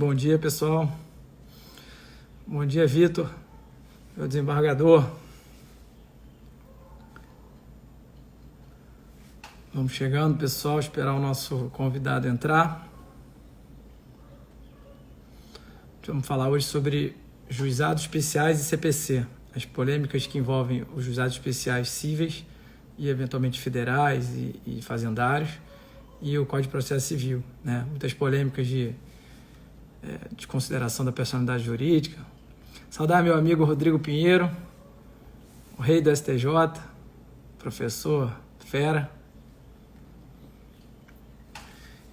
Bom dia, pessoal. Bom dia, Vitor, meu desembargador. Vamos chegando, pessoal, esperar o nosso convidado entrar. Vamos falar hoje sobre juizados especiais e CPC, as polêmicas que envolvem os juizados especiais cíveis e eventualmente federais e fazendários e o Código de Processo Civil, né? Muitas polêmicas de consideração da personalidade jurídica. Saudar meu amigo Rodrigo Pinheiro, o rei do STJ, professor fera.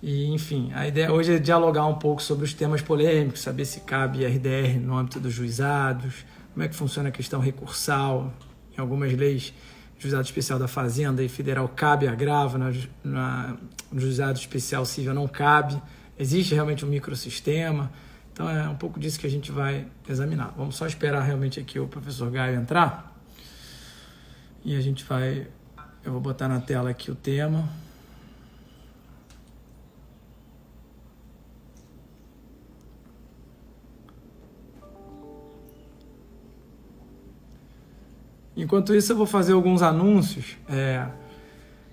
E, enfim, a ideia hoje é dialogar um pouco sobre os temas polêmicos, saber se cabe RDR no âmbito dos juizados, como é que funciona a questão recursal. Em algumas leis, juizado especial da Fazenda e federal cabe agravo, no juizado especial civil não cabe. Existe realmente um microsistema. Então é um pouco disso que a gente vai examinar. Vamos só esperar realmente aqui o professor Gaio entrar. E a gente vai... Eu vou botar na tela aqui o tema. Enquanto isso, eu vou fazer alguns anúncios.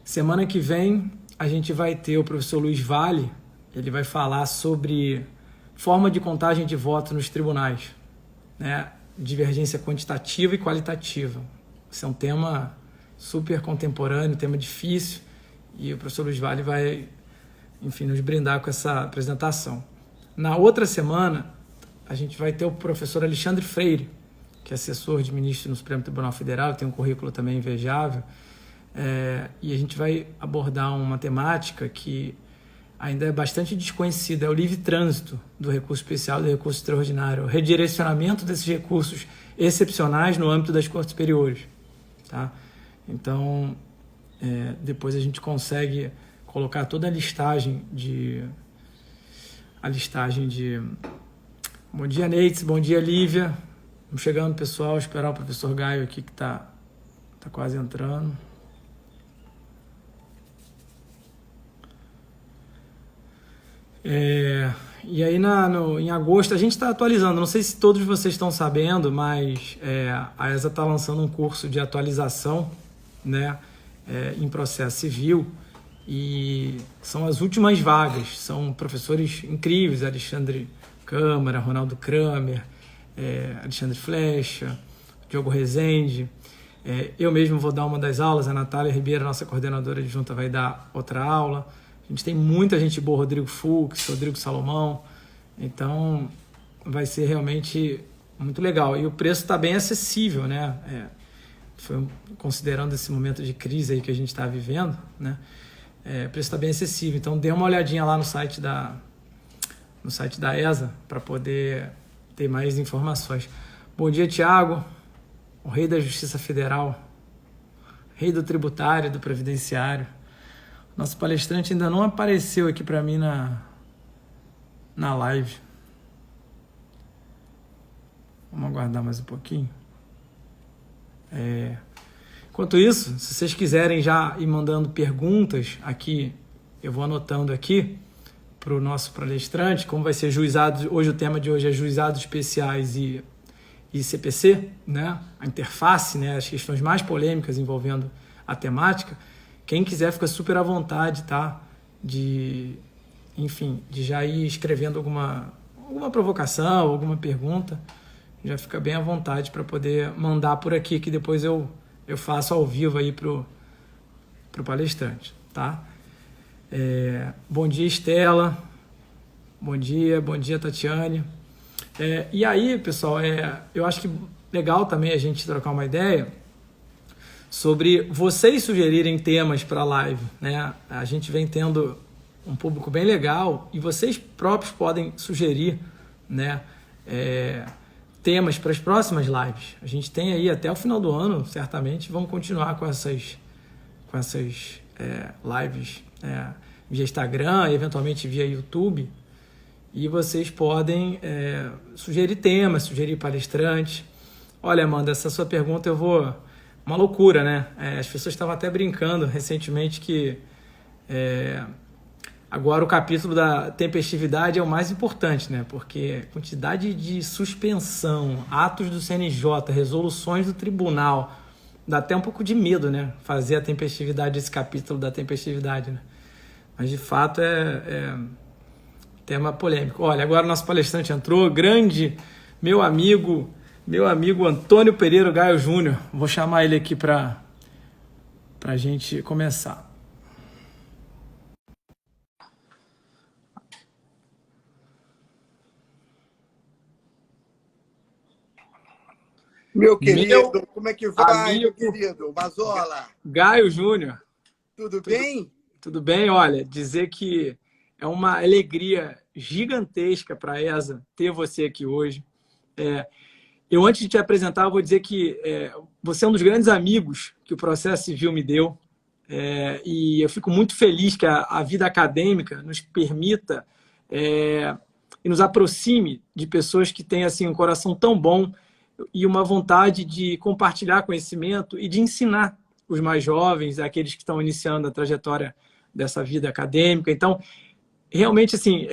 Semana que vem, a gente vai ter o professor Luiz Vale. Ele vai falar sobre forma de contagem de votos nos tribunais, né? Divergência quantitativa e qualitativa. Esse é um tema super contemporâneo, tema difícil, e o professor Luiz Vale vai, enfim, nos brindar com essa apresentação. Na outra semana, a gente vai ter o professor Alexandre Freire, que é assessor de ministro no Supremo Tribunal Federal, tem um currículo também invejável, e a gente vai abordar uma temática que ainda é bastante desconhecida, é o livre trânsito do recurso especial e do recurso extraordinário, o redirecionamento desses recursos excepcionais no âmbito das cortes superiores. Tá? Então, depois a gente consegue colocar toda a listagem de... Bom dia, Neitz, bom dia, Lívia. Vamos chegando, pessoal, esperar o professor Gaio aqui que está quase entrando. E aí, em agosto, a gente está atualizando. Não sei se todos vocês estão sabendo, mas a ESA está lançando um curso de atualização, né, em processo civil. E são as últimas vagas. São professores incríveis, Alexandre Câmara, Ronaldo Kramer, Alexandre Flecha, Diogo Rezende. Eu mesmo vou dar uma das aulas, a Natália Ribeiro, nossa coordenadora adjunta, vai dar outra aula. A gente tem muita gente boa, Rodrigo Fux, Rodrigo Salomão, então vai ser realmente muito legal. E o preço está bem acessível, né? Considerando esse momento de crise aí que a gente está vivendo, né? O preço está bem acessível, então dê uma olhadinha lá no site da ESA para poder ter mais informações. Bom dia, Tiago, o rei da Justiça Federal, rei do tributário, do previdenciário. Nosso palestrante ainda não apareceu aqui para mim na live. Vamos aguardar mais um pouquinho. Enquanto isso, se vocês quiserem já ir mandando perguntas aqui, eu vou anotando aqui para o nosso palestrante, como vai ser juizado. Hoje o tema de hoje é juizados especiais e CPC, né? A interface, né? As questões mais polêmicas envolvendo a temática. Quem quiser fica super à vontade, tá? De já ir escrevendo alguma provocação, alguma pergunta, já fica bem à vontade para poder mandar por aqui, que depois eu faço ao vivo aí pro palestrante, tá? Bom dia, Estela. Bom dia, Tatiane. E aí, pessoal, eu acho que legal também a gente trocar uma ideia sobre vocês sugerirem temas para a live, né? A gente vem tendo um público bem legal e vocês próprios podem sugerir, né, temas para as próximas lives. A gente tem aí até o final do ano, certamente, vamos continuar com essas lives via Instagram, eventualmente via YouTube, e vocês podem sugerir temas, sugerir palestrantes. Olha, Amanda, essa sua pergunta uma loucura, né? As pessoas estavam até brincando recentemente que Agora, o capítulo da tempestividade é o mais importante, né? Porque quantidade de suspensão, atos do CNJ, resoluções do tribunal, dá até um pouco de medo, né? Fazer a tempestividade, esse capítulo da tempestividade, né? Mas, de fato, é tema polêmico. Olha, agora o nosso palestrante entrou, grande, meu amigo Antônio Pereira Gaio Júnior. Vou chamar ele aqui para a gente começar. Meu querido, Meu como é que vai, amigo meu querido? Mazola, Gaio Júnior. tudo bem? Tudo bem? Olha, dizer que é uma alegria gigantesca para a ESA ter você aqui hoje. Eu, antes de te apresentar, eu vou dizer que você é um dos grandes amigos que o processo civil me deu. E eu fico muito feliz que a vida acadêmica nos permita e nos aproxime de pessoas que têm assim, um coração tão bom e uma vontade de compartilhar conhecimento e de ensinar os mais jovens, aqueles que estão iniciando a trajetória dessa vida acadêmica. Então, realmente, assim,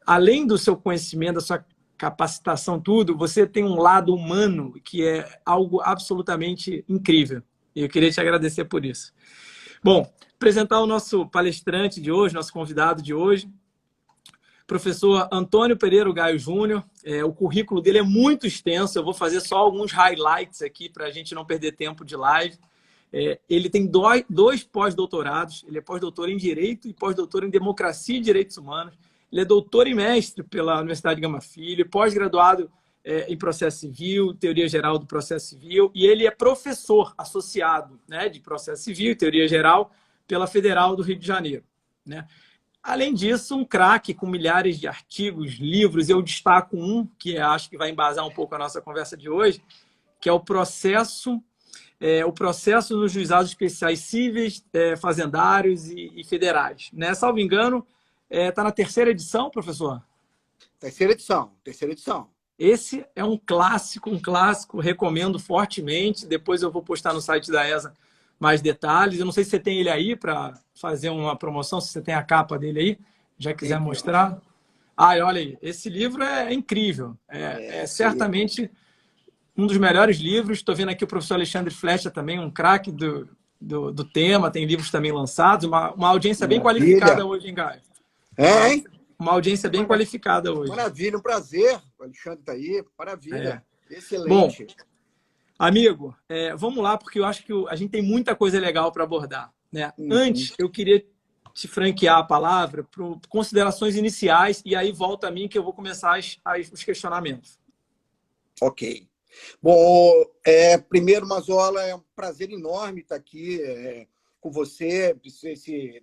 além do seu conhecimento, da sua capacitação, tudo, você tem um lado humano que é algo absolutamente incrível. E eu queria te agradecer por isso. Bom, apresentar o nosso palestrante de hoje, nosso convidado de hoje, professor Antônio Pereira Gaio Júnior. O currículo dele é muito extenso, eu vou fazer só alguns highlights aqui para a gente não perder tempo de live. Ele tem dois pós-doutorados, ele é pós-doutor em Direito e pós-doutor em Democracia e Direitos Humanos. Ele é doutor e mestre pela Universidade Gama Filho, pós-graduado em Processo Civil, Teoria Geral do Processo Civil, e ele é professor associado, né, de Processo Civil e Teoria Geral pela Federal do Rio de Janeiro, né? Além disso, um craque com milhares de artigos, livros. Eu destaco um, que acho que vai embasar um pouco a nossa conversa de hoje, que é o processo nos juizados especiais cíveis, fazendários e federais. Né? Salvo engano, está na terceira edição, professor? Terceira edição. Esse é um clássico, recomendo fortemente. Depois eu vou postar no site da ESA mais detalhes. Eu não sei se você tem ele aí para fazer uma promoção, se você tem a capa dele aí, já quiser mostrar. Olha aí, esse livro é incrível. É certamente um dos melhores livros. Estou vendo aqui o professor Alexandre Flecha também, um craque do tema. Tem livros também lançados. Uma audiência bem qualificada hoje, hein, Gaio? Hein? Uma audiência bem qualificada hoje. Maravilha, um prazer. O Alexandre está aí. Maravilha. Excelente. Bom, amigo, vamos lá, porque eu acho que a gente tem muita coisa legal para abordar. Né? Antes, eu queria te franquear a palavra para considerações iniciais e aí volta a mim que eu vou começar os questionamentos. Ok. Bom, primeiro, Mazola, é um prazer enorme estar aqui com você.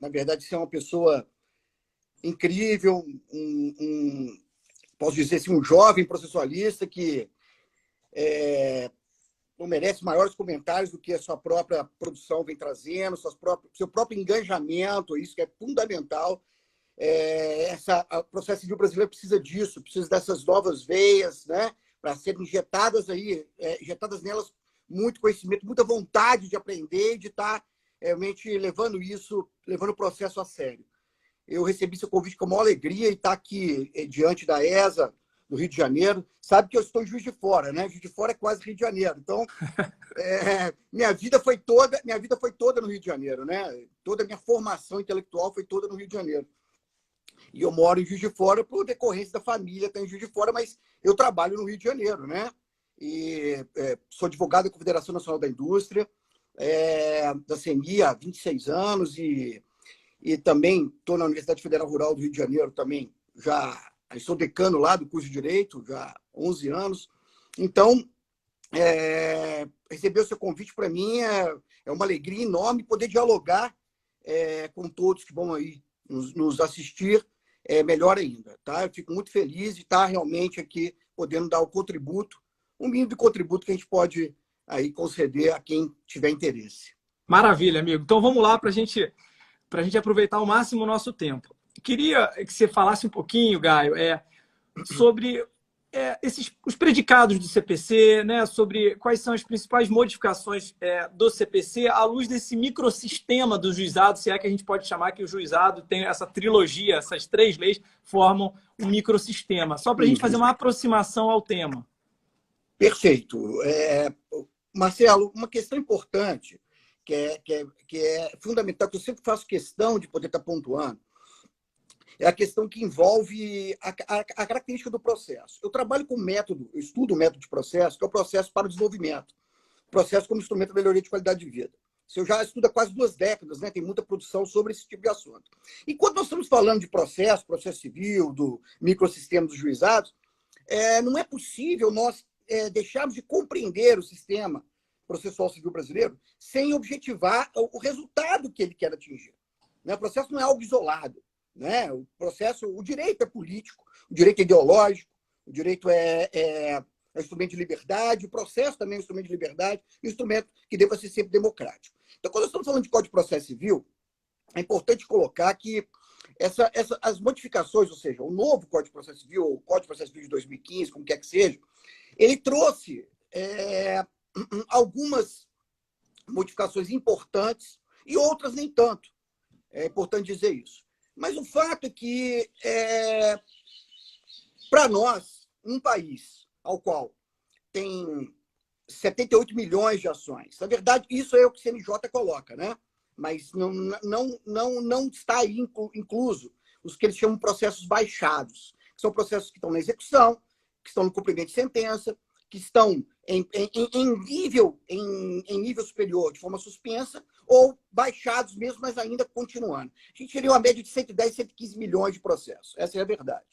Na verdade, você é uma pessoa incrível, posso dizer assim, um jovem processualista que não merece maiores comentários do que a sua própria produção vem trazendo, seu próprio engajamento, isso que é fundamental. O processo civil brasileiro precisa disso, precisa dessas novas veias, né, para serem injetadas nelas muito conhecimento, muita vontade de aprender e de estar realmente levando o processo a sério. Eu recebi seu convite com a maior alegria e estar aqui diante da ESA, do Rio de Janeiro. Sabe que eu estou em Juiz de Fora, né? Juiz de Fora é quase Rio de Janeiro. Então, minha vida foi toda no Rio de Janeiro, né? Toda a minha formação intelectual foi toda no Rio de Janeiro. E eu moro em Juiz de Fora por decorrência da família, estou em Juiz de Fora, mas eu trabalho no Rio de Janeiro, né? E sou advogado da Confederação Nacional da Indústria, da CNI há 26 anos e também estou na Universidade Federal Rural do Rio de Janeiro também, sou decano lá do curso de Direito, já há 11 anos. Então, receber o seu convite para mim é uma alegria enorme poder dialogar com todos que vão aí nos assistir, melhor ainda. Tá? Eu fico muito feliz de estar realmente aqui podendo dar o contributo, um mínimo de contributo que a gente pode aí conceder a quem tiver interesse. Maravilha, amigo. Então vamos lá para a gente aproveitar ao máximo o nosso tempo. Queria que você falasse um pouquinho, Gaio, sobre os predicados do CPC, né, sobre quais são as principais modificações do CPC à luz desse microsistema do juizado, se é que a gente pode chamar que o juizado tem essa trilogia, essas 3 leis formam um microsistema. Só para a gente fazer uma aproximação ao tema. Perfeito. Marcelo, uma questão importante, que é fundamental, que eu sempre faço questão de poder estar pontuando, é a questão que envolve a característica do processo. Eu trabalho com método, eu estudo o método de processo, que é o processo para o desenvolvimento. Processo como instrumento de melhoria de qualidade de vida. Isso eu já estudo há quase 2 décadas, né? Tem muita produção sobre esse tipo de assunto. E quando nós estamos falando de processo civil, do microsistema dos juizados, não é possível nós deixarmos de compreender o sistema processual civil brasileiro sem objetivar o resultado que ele quer atingir. O processo não é algo isolado. Né? O direito é político, o direito é ideológico, o direito é instrumento de liberdade, o processo também é um instrumento de liberdade, e um instrumento que deva ser sempre democrático. Então, quando nós estamos falando de Código de Processo Civil, é importante colocar que as modificações, ou seja, o novo Código de Processo Civil, ou o Código de Processo Civil de 2015, como quer que seja, ele trouxe algumas modificações importantes e outras nem tanto. É importante dizer isso. Mas o fato é que, para nós, um país ao qual tem 78 milhões de ações, na verdade, isso é o que o CNJ coloca, né? Mas não está aí incluso os que eles chamam de processos baixados, que são processos que estão na execução, que estão no cumprimento de sentença, que estão em nível superior de forma suspensa, ou baixados mesmo, mas ainda continuando. A gente teria uma média de 110, 115 milhões de processos. Essa é a verdade.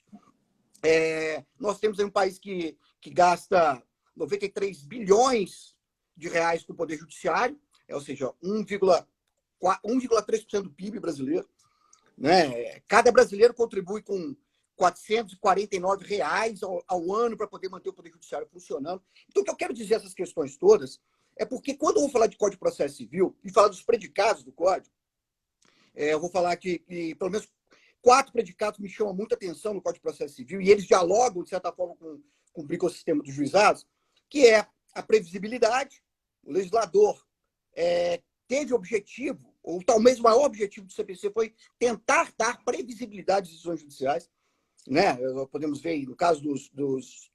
Nós temos aí um país que gasta 93 bilhões de reais com o Poder Judiciário, ou seja, 1,3% do PIB brasileiro. Né? Cada brasileiro contribui com R$ 449 ao ano para poder manter o Poder Judiciário funcionando. Então, o que eu quero dizer essas questões todas é porque, quando eu vou falar de Código de Processo Civil e falar dos predicados do Código, eu vou falar que pelo menos 4 predicados me chamam muita atenção no Código de Processo Civil, e eles dialogam, de certa forma, com o ecossistema dos juizados, que é a previsibilidade. O legislador teve objetivo, ou talvez o maior objetivo do CPC foi tentar dar previsibilidade às decisões judiciais. Né? Podemos ver, no caso dos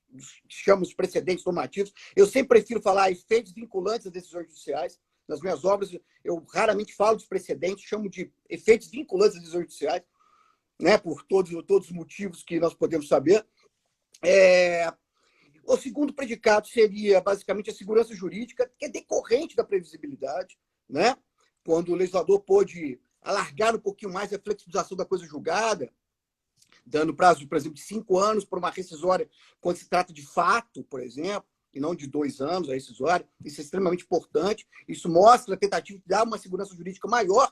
chamamos precedentes normativos, eu sempre prefiro falar efeitos vinculantes às decisões judiciais. Nas minhas obras, eu raramente falo dos precedentes, chamo de efeitos vinculantes às decisões judiciais, né? Por todos os motivos que nós podemos saber. O segundo predicado seria, basicamente, a segurança jurídica, que é decorrente da previsibilidade, né? Quando o legislador pôde alargar um pouquinho mais a flexibilização da coisa julgada, dando prazo, por exemplo, de 5 anos para uma rescisória, quando se trata de fato, por exemplo, e não de 2 anos a rescisória. Isso é extremamente importante. Isso mostra a tentativa de dar uma segurança jurídica maior,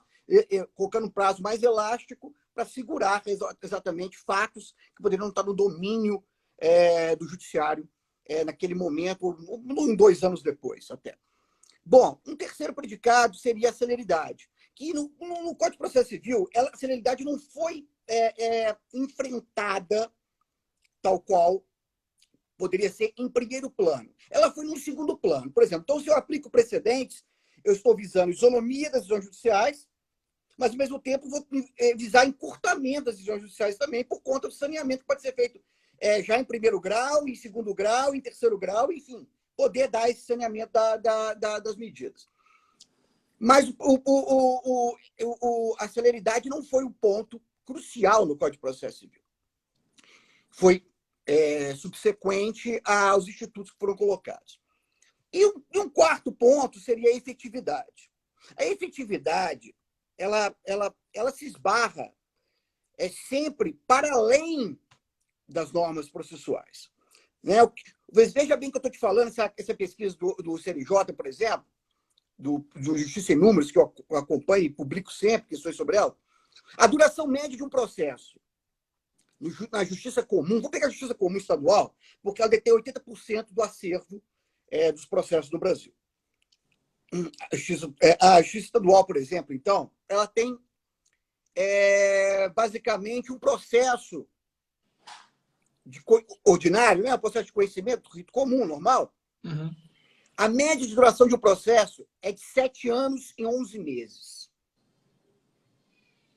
colocando um prazo mais elástico para segurar exatamente fatos que poderiam estar no domínio do judiciário naquele momento, ou em 2 anos depois até. Bom, um terceiro predicado seria a celeridade, que no Código de Processo Civil, a celeridade não foi enfrentada tal qual poderia ser em primeiro plano. Ela foi num segundo plano. Por exemplo, então, se eu aplico precedentes, eu estou visando isonomia das decisões judiciais, mas, ao mesmo tempo, vou visar encurtamento das decisões judiciais também, por conta do saneamento que pode ser feito já em primeiro grau, em segundo grau, em terceiro grau, enfim, poder dar esse saneamento das medidas. Mas a celeridade não foi o ponto crucial no Código de Processo Civil. Foi subsequente aos institutos que foram colocados. E um quarto ponto seria a efetividade. A efetividade, ela se esbarra sempre para além das normas processuais. Né? Veja bem que eu estou te falando, essa pesquisa do CNJ, por exemplo, do Justiça em Números, que eu acompanho e publico sempre questões sobre ela. A duração média de um processo na Justiça Comum, vou pegar a Justiça Comum Estadual, porque ela detém 80% do acervo dos processos no Brasil. A Justiça Estadual, por exemplo, então, ela tem basicamente um processo ordinário, né? O processo de conhecimento, rito comum, normal, Uhum. a média de duração de um processo é de 7 anos e 11 meses.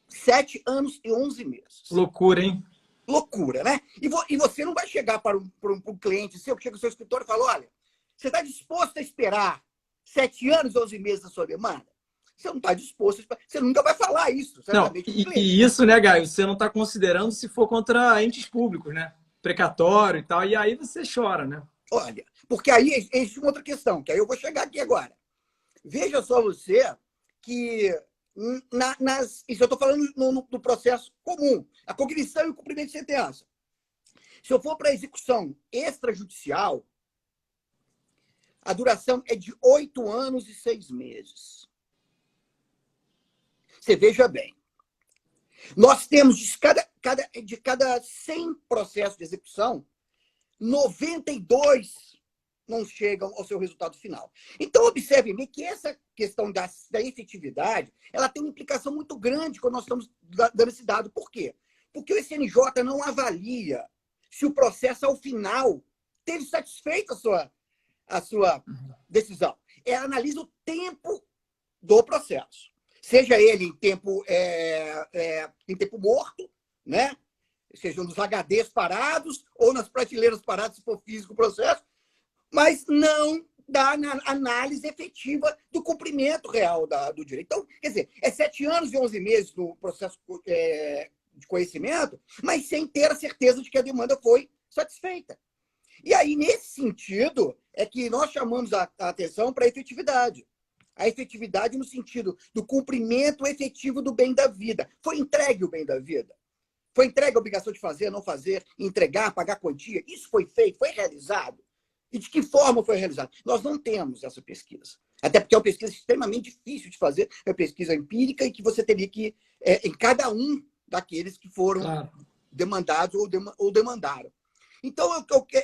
7 anos e 11 meses. Loucura, hein? Loucura, né? E você não vai chegar para um cliente seu, que chega no seu escritório e fala, olha, você está disposto a esperar 7 anos e 11 meses da sua demanda? Você não está disposto a esperar. Você nunca vai falar isso, Não, certamente. e isso, né, Gaio, você não está considerando se for contra entes públicos, né? Precatório e tal, e aí você chora, né? Olha, porque aí existe uma outra questão, que aí eu vou chegar aqui agora. Veja só você que isso eu estou falando no processo comum, a cognição e o cumprimento de sentença. Se eu for para a execução extrajudicial, a duração é de 8 anos e 6 meses. Você veja bem. Nós temos de cada 100 processos de execução, 92 não chegam ao seu resultado final. Então, observe bem que essa questão da efetividade, ela tem uma implicação muito grande quando nós estamos dando esse dado. Por quê? Porque o SNJ não avalia se o processo, ao final, teve satisfeito a sua decisão. Ela analisa o tempo do processo. Seja ele em tempo morto, né? Seja nos HDs parados ou nas prateleiras paradas, se for físico o processo, mas não dá análise efetiva do cumprimento real do direito. Então, quer dizer, é 7 anos e 11 meses no processo de conhecimento, mas sem ter a certeza de que a demanda foi satisfeita. E aí, nesse sentido, é que nós chamamos a atenção para a efetividade. A efetividade no sentido do cumprimento efetivo do bem da vida. Foi entregue o bem da vida? Foi entregue a obrigação de fazer, não fazer, entregar, pagar quantia? Isso foi feito? Foi realizado? E de que forma foi realizado? Nós não temos essa pesquisa. Até porque é uma pesquisa extremamente difícil de fazer, é uma pesquisa empírica e que você teria que, em cada um daqueles que foram demandados ou demandaram. Então,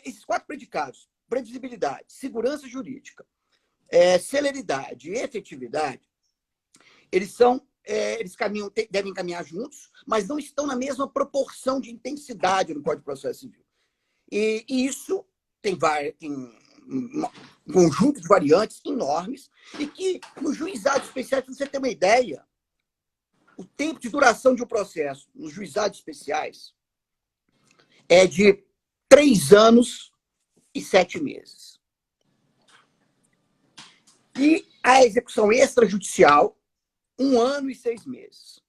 esses 4 predicados, previsibilidade, segurança jurídica, celeridade e efetividade, eles devem caminhar juntos, mas não estão na mesma proporção de intensidade no Código de Processo Civil. E isso tem um conjunto de variantes enormes e que, nos juizados especiais, para você ter uma ideia, o tempo de duração de um processo nos juizados especiais é de 3 anos e 7 meses. E a execução extrajudicial, 1 ano e 6 meses.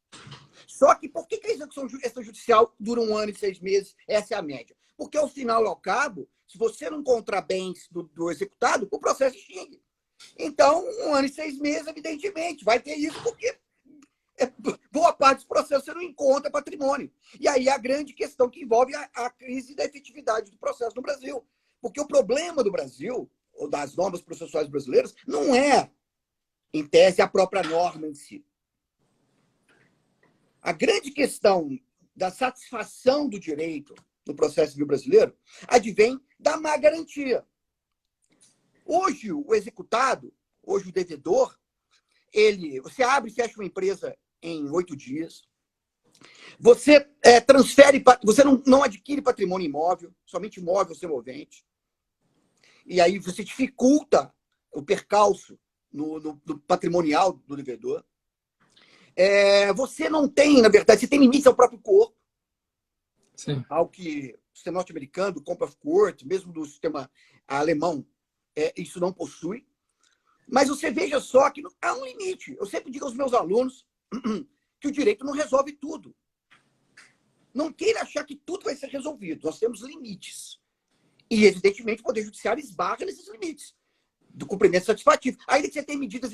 Só que por que a execução extrajudicial dura 1 ano e 6 meses? Essa é a média. Porque, ao final e ao cabo, se você não encontrar bens do executado, o processo extingue. Então, 1 ano e 6 meses, evidentemente, vai ter isso, porque boa parte dos processos você não encontra patrimônio. E aí a grande questão que envolve a crise da efetividade do processo no Brasil. Porque o problema do Brasil, ou das normas processuais brasileiras, não é, em tese, a própria norma em si. A grande questão da satisfação do direito no processo civil brasileiro advém da má garantia. Hoje, o executado, hoje o devedor, você abre e fecha uma empresa em 8 dias, você transfere, você não adquire patrimônio imóvel, somente imóvel semovente, e aí você dificulta o percalço no patrimonial do devedor. Você não tem, na verdade, você tem limites ao próprio corpo. Sim. Ao que o sistema norte-americano, do Comp of Court, mesmo do sistema alemão, isso não possui. Mas você veja só que há um limite. Eu sempre digo aos meus alunos que o direito não resolve tudo. Não queira achar que tudo vai ser resolvido. Nós temos limites. E, evidentemente, o Poder Judiciário esbarra nesses limites do cumprimento satisfativo. Ainda que você tenha medidas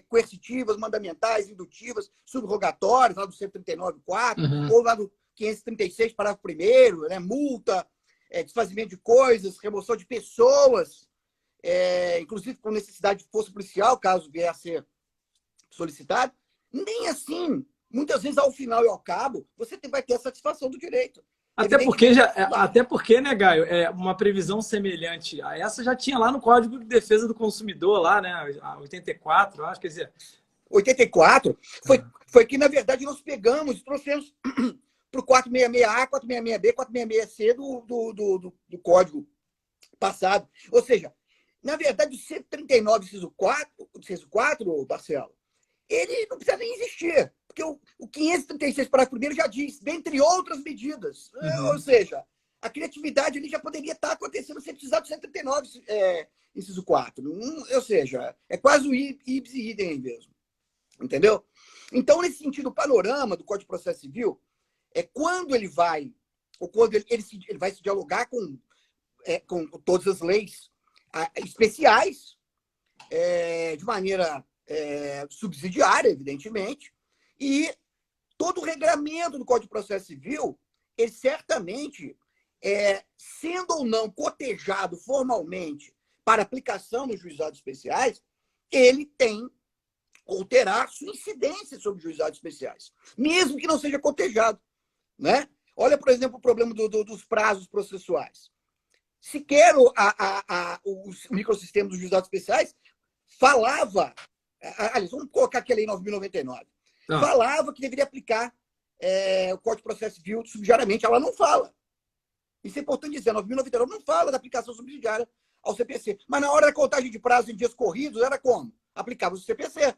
coercitivas, mandamentais, indutivas, subrogatórias, lá do 139.4, ou lá do 536, parágrafo 1º, né? Multa, desfazimento de coisas, remoção de pessoas, inclusive com necessidade de força policial, caso vier a ser solicitado. Nem assim. Muitas vezes, ao final e ao cabo, você vai ter a satisfação do direito. Até porque, né, Gaio, uma previsão semelhante a essa já tinha lá no Código de Defesa do Consumidor, lá, né, a 84, acho, quer dizer... 84 foi que, na verdade, nós pegamos e trouxemos para o 466A, 466B, 466C do código passado. Ou seja, na verdade, o 139, inciso 4, Marcelo, ele não precisa nem existir, porque o 536, parágrafo primeiro, já diz, dentre outras medidas. Ou seja, a criatividade ali já poderia estar acontecendo sem precisar do 139, inciso 4. Ou seja, é quase o ipsis idem mesmo. Entendeu? Então, nesse sentido, o panorama do Código de Processo Civil é quando ele vai, ou quando ele vai se dialogar com todas as leis especiais, de maneira subsidiária, evidentemente, e todo o regramento do Código de Processo Civil, ele certamente, sendo ou não cotejado formalmente para aplicação nos juizados especiais, ele tem ou terá sua incidência sobre juizados especiais, mesmo que não seja cotejado, né? Olha, por exemplo, o problema dos prazos processuais. Sequer os microsistemas dos juizados especiais falava, aliás, vamos colocar aqui a Lei 9.099, falava que deveria aplicar o Código de Processo Civil subsidiariamente. Ela não fala. Isso é importante dizer, a 9.099 não fala da aplicação subsidiária ao CPC. Mas na hora da contagem de prazo em dias corridos, era como? Aplicava o CPC.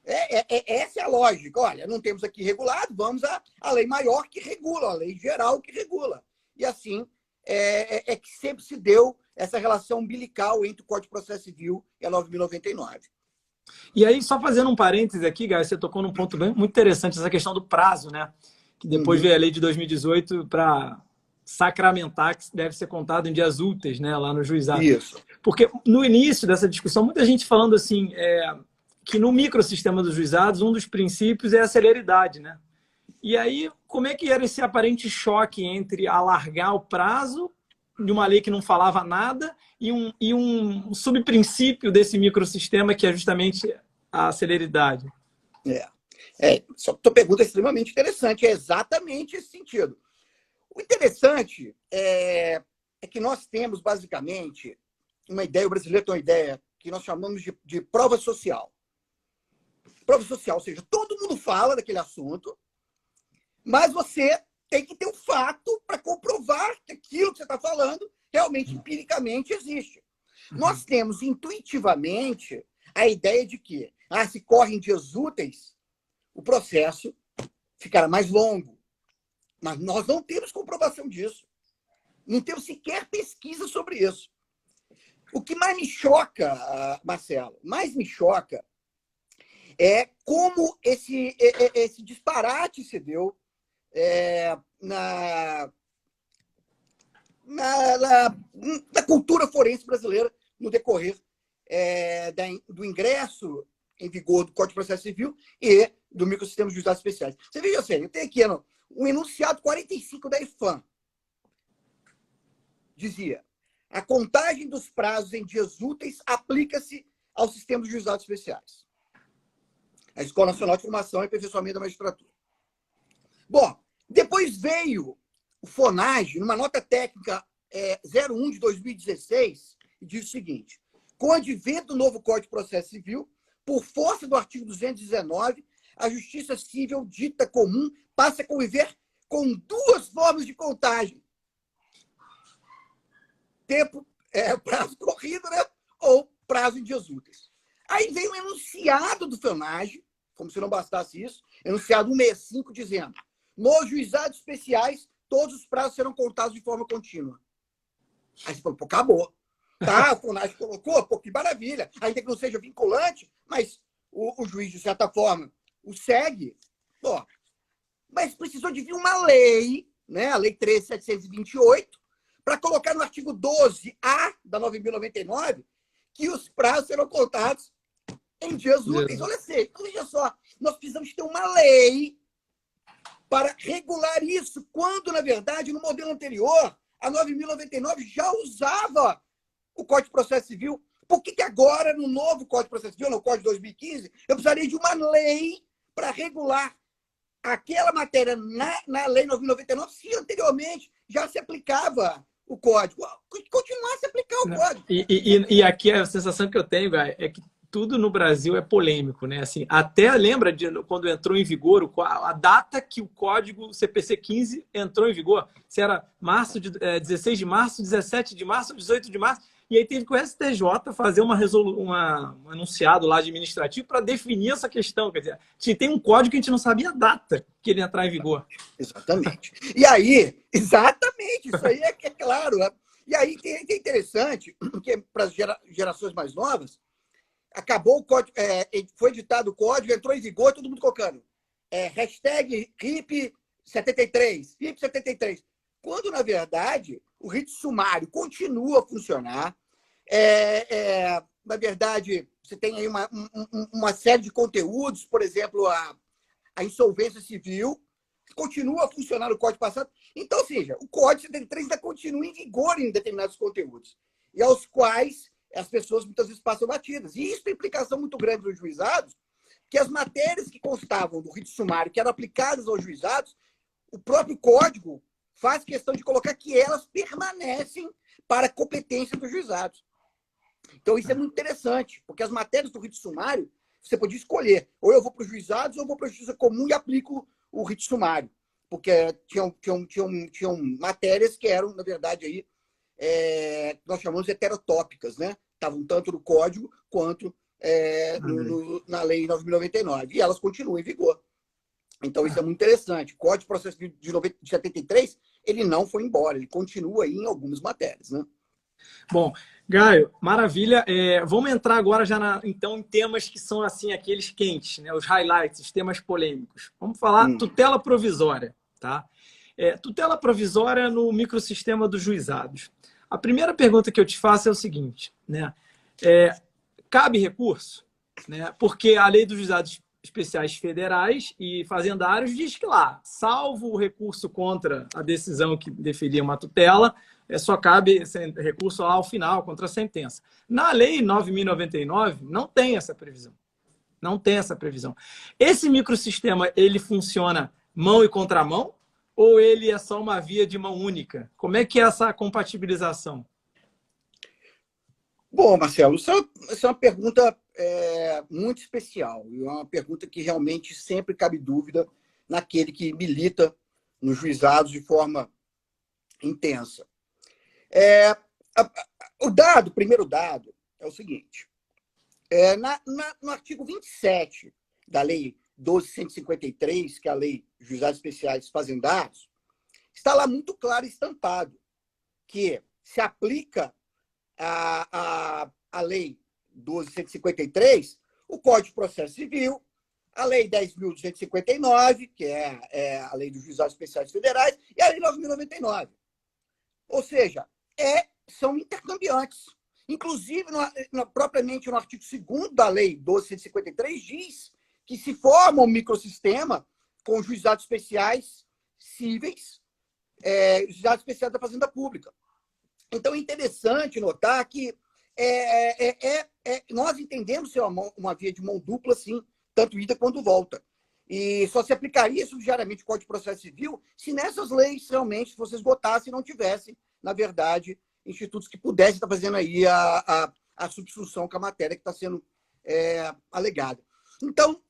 Essa é a lógica. Olha, não temos aqui regulado, vamos à lei maior que regula, a lei geral que regula. E assim que sempre se deu essa relação umbilical entre o Código de Processo Civil e a 9.099. E aí, só fazendo um parêntese aqui, Gaio, você tocou num ponto muito interessante, essa questão do prazo, né? Que depois veio a lei de 2018 para sacramentar que deve ser contado em dias úteis, né? Lá no juizado. Isso. Porque no início dessa discussão, muita gente falando assim, que no microsistema dos juizados, um dos princípios é a celeridade, né? E aí, como é que era esse aparente choque entre alargar o prazo de uma lei que não falava nada e um subprincípio desse microsistema que é justamente a celeridade? Tua pergunta é extremamente interessante, é exatamente esse sentido. O interessante é que nós temos, basicamente, uma ideia, o brasileiro tem uma ideia que nós chamamos de prova social. Prova social, ou seja, todo mundo fala daquele assunto, mas você tem que ter um fato para comprovar que aquilo que você está falando realmente, empiricamente, existe. Nós temos, intuitivamente, a ideia de que, se corre em dias úteis, o processo ficará mais longo. Mas nós não temos comprovação disso. Não temos sequer pesquisa sobre isso. O que mais me choca, Marcelo, mais me choca é como esse disparate se deu na cultura forense brasileira no decorrer do ingresso em vigor do Código de Processo Civil e do microsistema de juizados especiais. Você veja assim, eu tenho aqui um enunciado 45 da IFAM. Dizia: a contagem dos prazos em dias úteis aplica-se ao sistema de juizados especiais. A Escola Nacional de Formação e Aperfeiçoamento da Magistratura. Bom, depois veio o FONAGE, numa nota técnica 01 de 2016, e diz o seguinte: com o advento do novo Código de Processo Civil, por força do artigo 219, a justiça civil dita comum passa a conviver com duas formas de contagem. Prazo corrido, né? Ou prazo em dias úteis. Aí vem o enunciado do FONAGE, como se não bastasse isso, enunciado 165, dizendo: nos juizados especiais, todos os prazos serão contados de forma contínua. Aí você falou, pô, acabou. Tá, o FONAGE colocou, pô, que maravilha. Ainda que não seja vinculante, mas o juiz, de certa forma, o segue. Pô, mas precisou de vir uma lei, né, a Lei 13.728, para colocar no artigo 12A da 9.099 que os prazos serão contados em dias úteis. Olha só, nós precisamos ter uma lei para regular isso, quando, na verdade, no modelo anterior, a 9.099 já usava o Código de Processo Civil. Por que agora, no novo Código de Processo Civil, no Código de 2015, eu precisaria de uma lei para regular aquela matéria na Lei 9.099, se anteriormente já se aplicava o Código? Continuar a se aplicar o Código. E aqui a sensação que eu tenho, Guy, é que tudo no Brasil é polêmico, né? Assim, até lembra de quando entrou em vigor a data que o código CPC 15 entrou em vigor. Se era 16 de março, 17 de março, 18 de março. E aí teve que o STJ fazer um anunciado lá administrativo para definir essa questão. Quer dizer, tem um código que a gente não sabia a data que ele ia entrar em vigor. Exatamente. E aí, exatamente, isso aí é claro. E aí é interessante, porque para as gerações mais novas, acabou o código, foi editado o código, entrou em vigor, todo mundo colocando. Hashtag RIP73, RIP73. Quando, na verdade, o rito sumário continua a funcionar. Na verdade, você tem aí uma série de conteúdos, por exemplo, a insolvência civil, continua a funcionar no Código passado. Então, ou seja, o Código 73 ainda continua em vigor em determinados conteúdos, e aos quais as pessoas muitas vezes passam batidas. E isso tem implicação muito grande nos juizados, que as matérias que constavam do rito sumário, que eram aplicadas aos juizados, o próprio Código faz questão de colocar que elas permanecem para a competência dos juizados. Então, isso é muito interessante, porque as matérias do rito sumário, você podia escolher, ou eu vou para os juizados, ou eu vou para a justiça comum e aplico o rito sumário. Porque tinham matérias que eram, na verdade, aí, nós chamamos de heterotópicas, né? Estavam tanto no Código quanto na Lei 9.099. E elas continuam em vigor. Então, isso é muito interessante. O Código de Processo de 73, ele não foi embora, ele continua aí em algumas matérias, né? Bom, Gaio, maravilha. Vamos entrar agora já então em temas que são assim aqueles quentes, né? Os highlights, os temas polêmicos. Vamos falar tutela provisória, tá? Tutela provisória no microsistema dos juizados. A primeira pergunta que eu te faço é o seguinte, né? Cabe recurso, né? Porque a lei dos juizados especiais federais e fazendários diz que lá, salvo o recurso contra a decisão que deferia uma tutela, só cabe recurso lá ao final, contra a sentença. Na lei 9.099, não tem essa previsão. Não tem essa previsão. Esse microsistema, ele funciona mão e contramão? Ou ele é só uma via de mão única? Como é que é essa compatibilização? Bom, Marcelo, essa é uma pergunta muito especial. E é uma pergunta que realmente sempre cabe dúvida naquele que milita nos juizados de forma intensa. O primeiro dado, é o seguinte. No artigo 27 da Lei 12.153, que é a Lei de Juizados Especiais Fazendários, está lá muito claro e estampado que se aplica a Lei 12.153, o Código de Processo Civil, a Lei 10.259, que é a Lei dos Juizados Especiais Federais, e a Lei 9.099. Ou seja, são intercambiantes. Inclusive, propriamente no artigo 2º da Lei 12.153, diz que se forma um microsistema com juizados especiais cíveis, juizados especiais da Fazenda Pública. Então, é interessante notar que nós entendemos ser uma via de mão dupla, sim, tanto ida quanto volta. E só se aplicaria subsidiariamente o Código de Processo Civil se nessas leis realmente fossem esgotassem e não tivessem, na verdade, institutos que pudessem estar fazendo aí a substituição com a matéria que está sendo alegada. Então,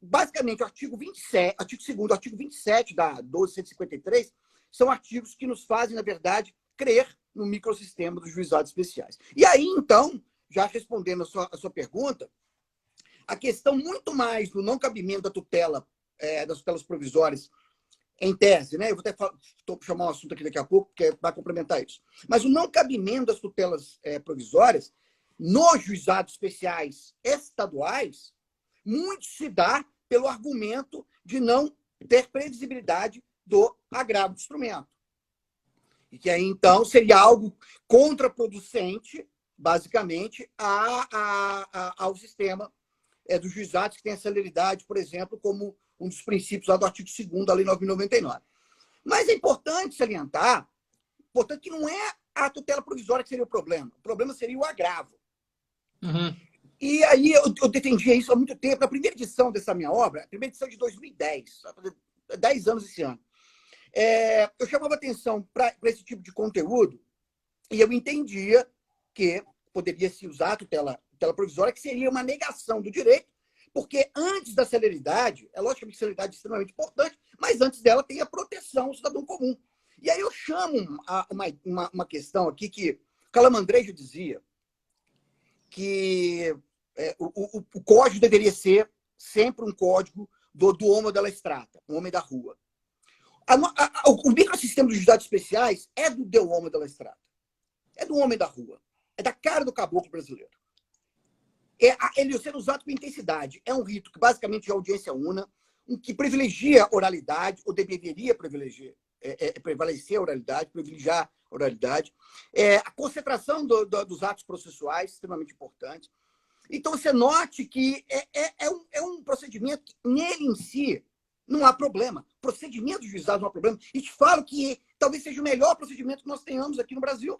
basicamente, o artigo 27, artigo 2º, artigo 27 da 12.153 são artigos que nos fazem, na verdade, crer no microsistema dos juizados especiais. E aí, então, já respondendo a sua pergunta, a questão muito mais do não cabimento da tutela, das tutelas provisórias, em tese, né? Eu vou até chamar um assunto aqui daqui a pouco, que vai complementar isso. Mas o não cabimento das tutelas provisórias nos juizados especiais estaduais, muito se dá pelo argumento de não ter previsibilidade do agravo de instrumento. E que aí, então, seria algo contraproducente, basicamente, ao sistema dos juizados que tem a celeridade, por exemplo, como um dos princípios lá do artigo 2º da Lei 9.099. Mas é importante salientar, portanto, que não é a tutela provisória que seria o problema seria o agravo. Uhum. E aí eu defendia isso há muito tempo. Na primeira edição dessa minha obra, a primeira edição de 2010, 10 anos esse ano, eu chamava atenção para esse tipo de conteúdo e eu entendia que poderia se usar a tutela tutela provisória, que seria uma negação do direito, porque antes da celeridade, é lógico que a celeridade é extremamente importante, mas antes dela tem a proteção ao cidadão comum. E aí eu chamo uma questão aqui que Calamandrei já dizia, que o código deveria ser sempre um código do homo della strada, o homem da rua. O microsistema dos juizados especiais é do homo della strada, é do homem da rua, é da cara do caboclo brasileiro. Ele sendo usado com intensidade. É um rito que basicamente é audiência una, que privilegia a oralidade, ou deveria prevalecer a oralidade, privilegiar a oralidade. A concentração dos atos processuais, extremamente importante. Então, você note que é um procedimento que, nele em si, não há problema. O procedimento de juizado não há problema. E te falo que talvez seja o melhor procedimento que nós tenhamos aqui no Brasil.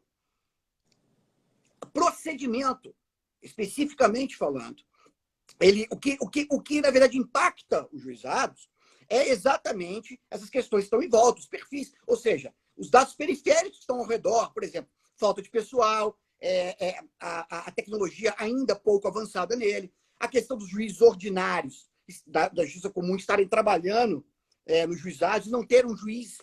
Procedimento, especificamente falando, o que na verdade impacta os juizados é exatamente essas questões que estão em volta, os perfis, ou seja, os dados periféricos que estão ao redor, por exemplo, falta de pessoal, a tecnologia ainda pouco avançada nele, a questão dos juízes ordinários da justiça comum estarem trabalhando nos juizados, não ter um juiz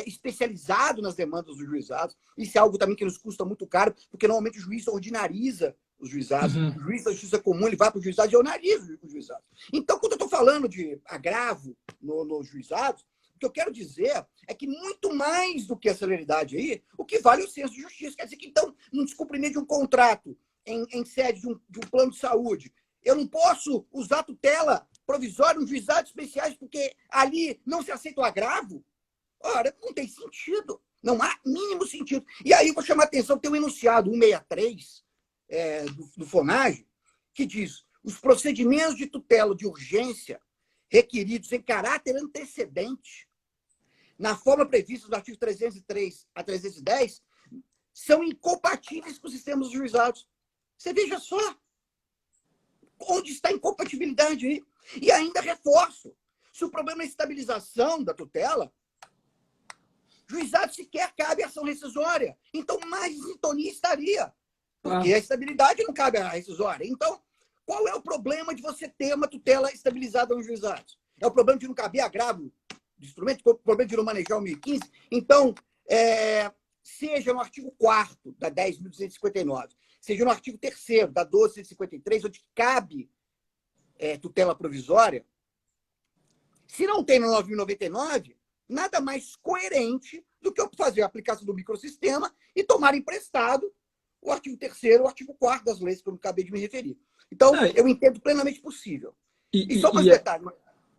especializado nas demandas dos juizados. Isso é algo também que nos custa muito caro, porque normalmente o juiz ordinariza os juizados. Uhum. O juiz da justiça comum ele vai para o juizado e ordinariza os juizados. Então, quando eu estou falando de agravo nos juizados, o que eu quero dizer é que muito mais do que a celeridade aí, o que vale é o senso de justiça. Quer dizer que, então, um descumprimento de um contrato em sede de um plano de saúde, eu não posso usar tutela provisória nos juizados especiais porque ali não se aceita o agravo? Ora, não tem sentido. Não há mínimo sentido. E aí eu vou chamar a atenção, tem um enunciado 163 do FONAGE, que diz: os procedimentos de tutela de urgência requeridos em caráter antecedente, na forma prevista no artigo 303 a 310, são incompatíveis com os sistemas juizados. Você veja só onde está a incompatibilidade aí. E ainda reforço, se o problema é a estabilização da tutela, juizado sequer cabe ação rescisória. Então, mais em sintonia estaria. Porque a estabilidade não cabe à rescisória. Então, qual é o problema de você ter uma tutela estabilizada nos juizados? É o problema de não caber agravo do instrumento? O problema de não manejar o 1015? Então, seja no artigo 4º da 10.259, seja no artigo 3º da 12.153, onde cabe tutela provisória, se não tem no 9.099, nada mais coerente do que eu fazer a aplicação do microsistema e tomar emprestado o artigo 3º, o artigo 4º das leis que eu acabei de me referir. Então, eu entendo plenamente possível. E só mais um detalhe,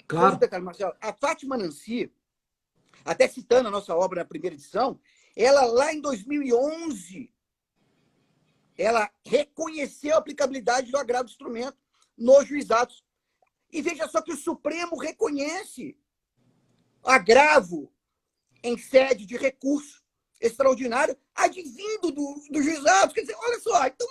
claro. Só um detalhe, Marcelo. A Fátima Nancy, até citando a nossa obra na primeira edição, ela lá em 2011, ela reconheceu a aplicabilidade do agravo do instrumento nos juizados. E veja só que o Supremo reconhece agravo em sede de recurso extraordinário advindo do juizado. Quer dizer, olha só, então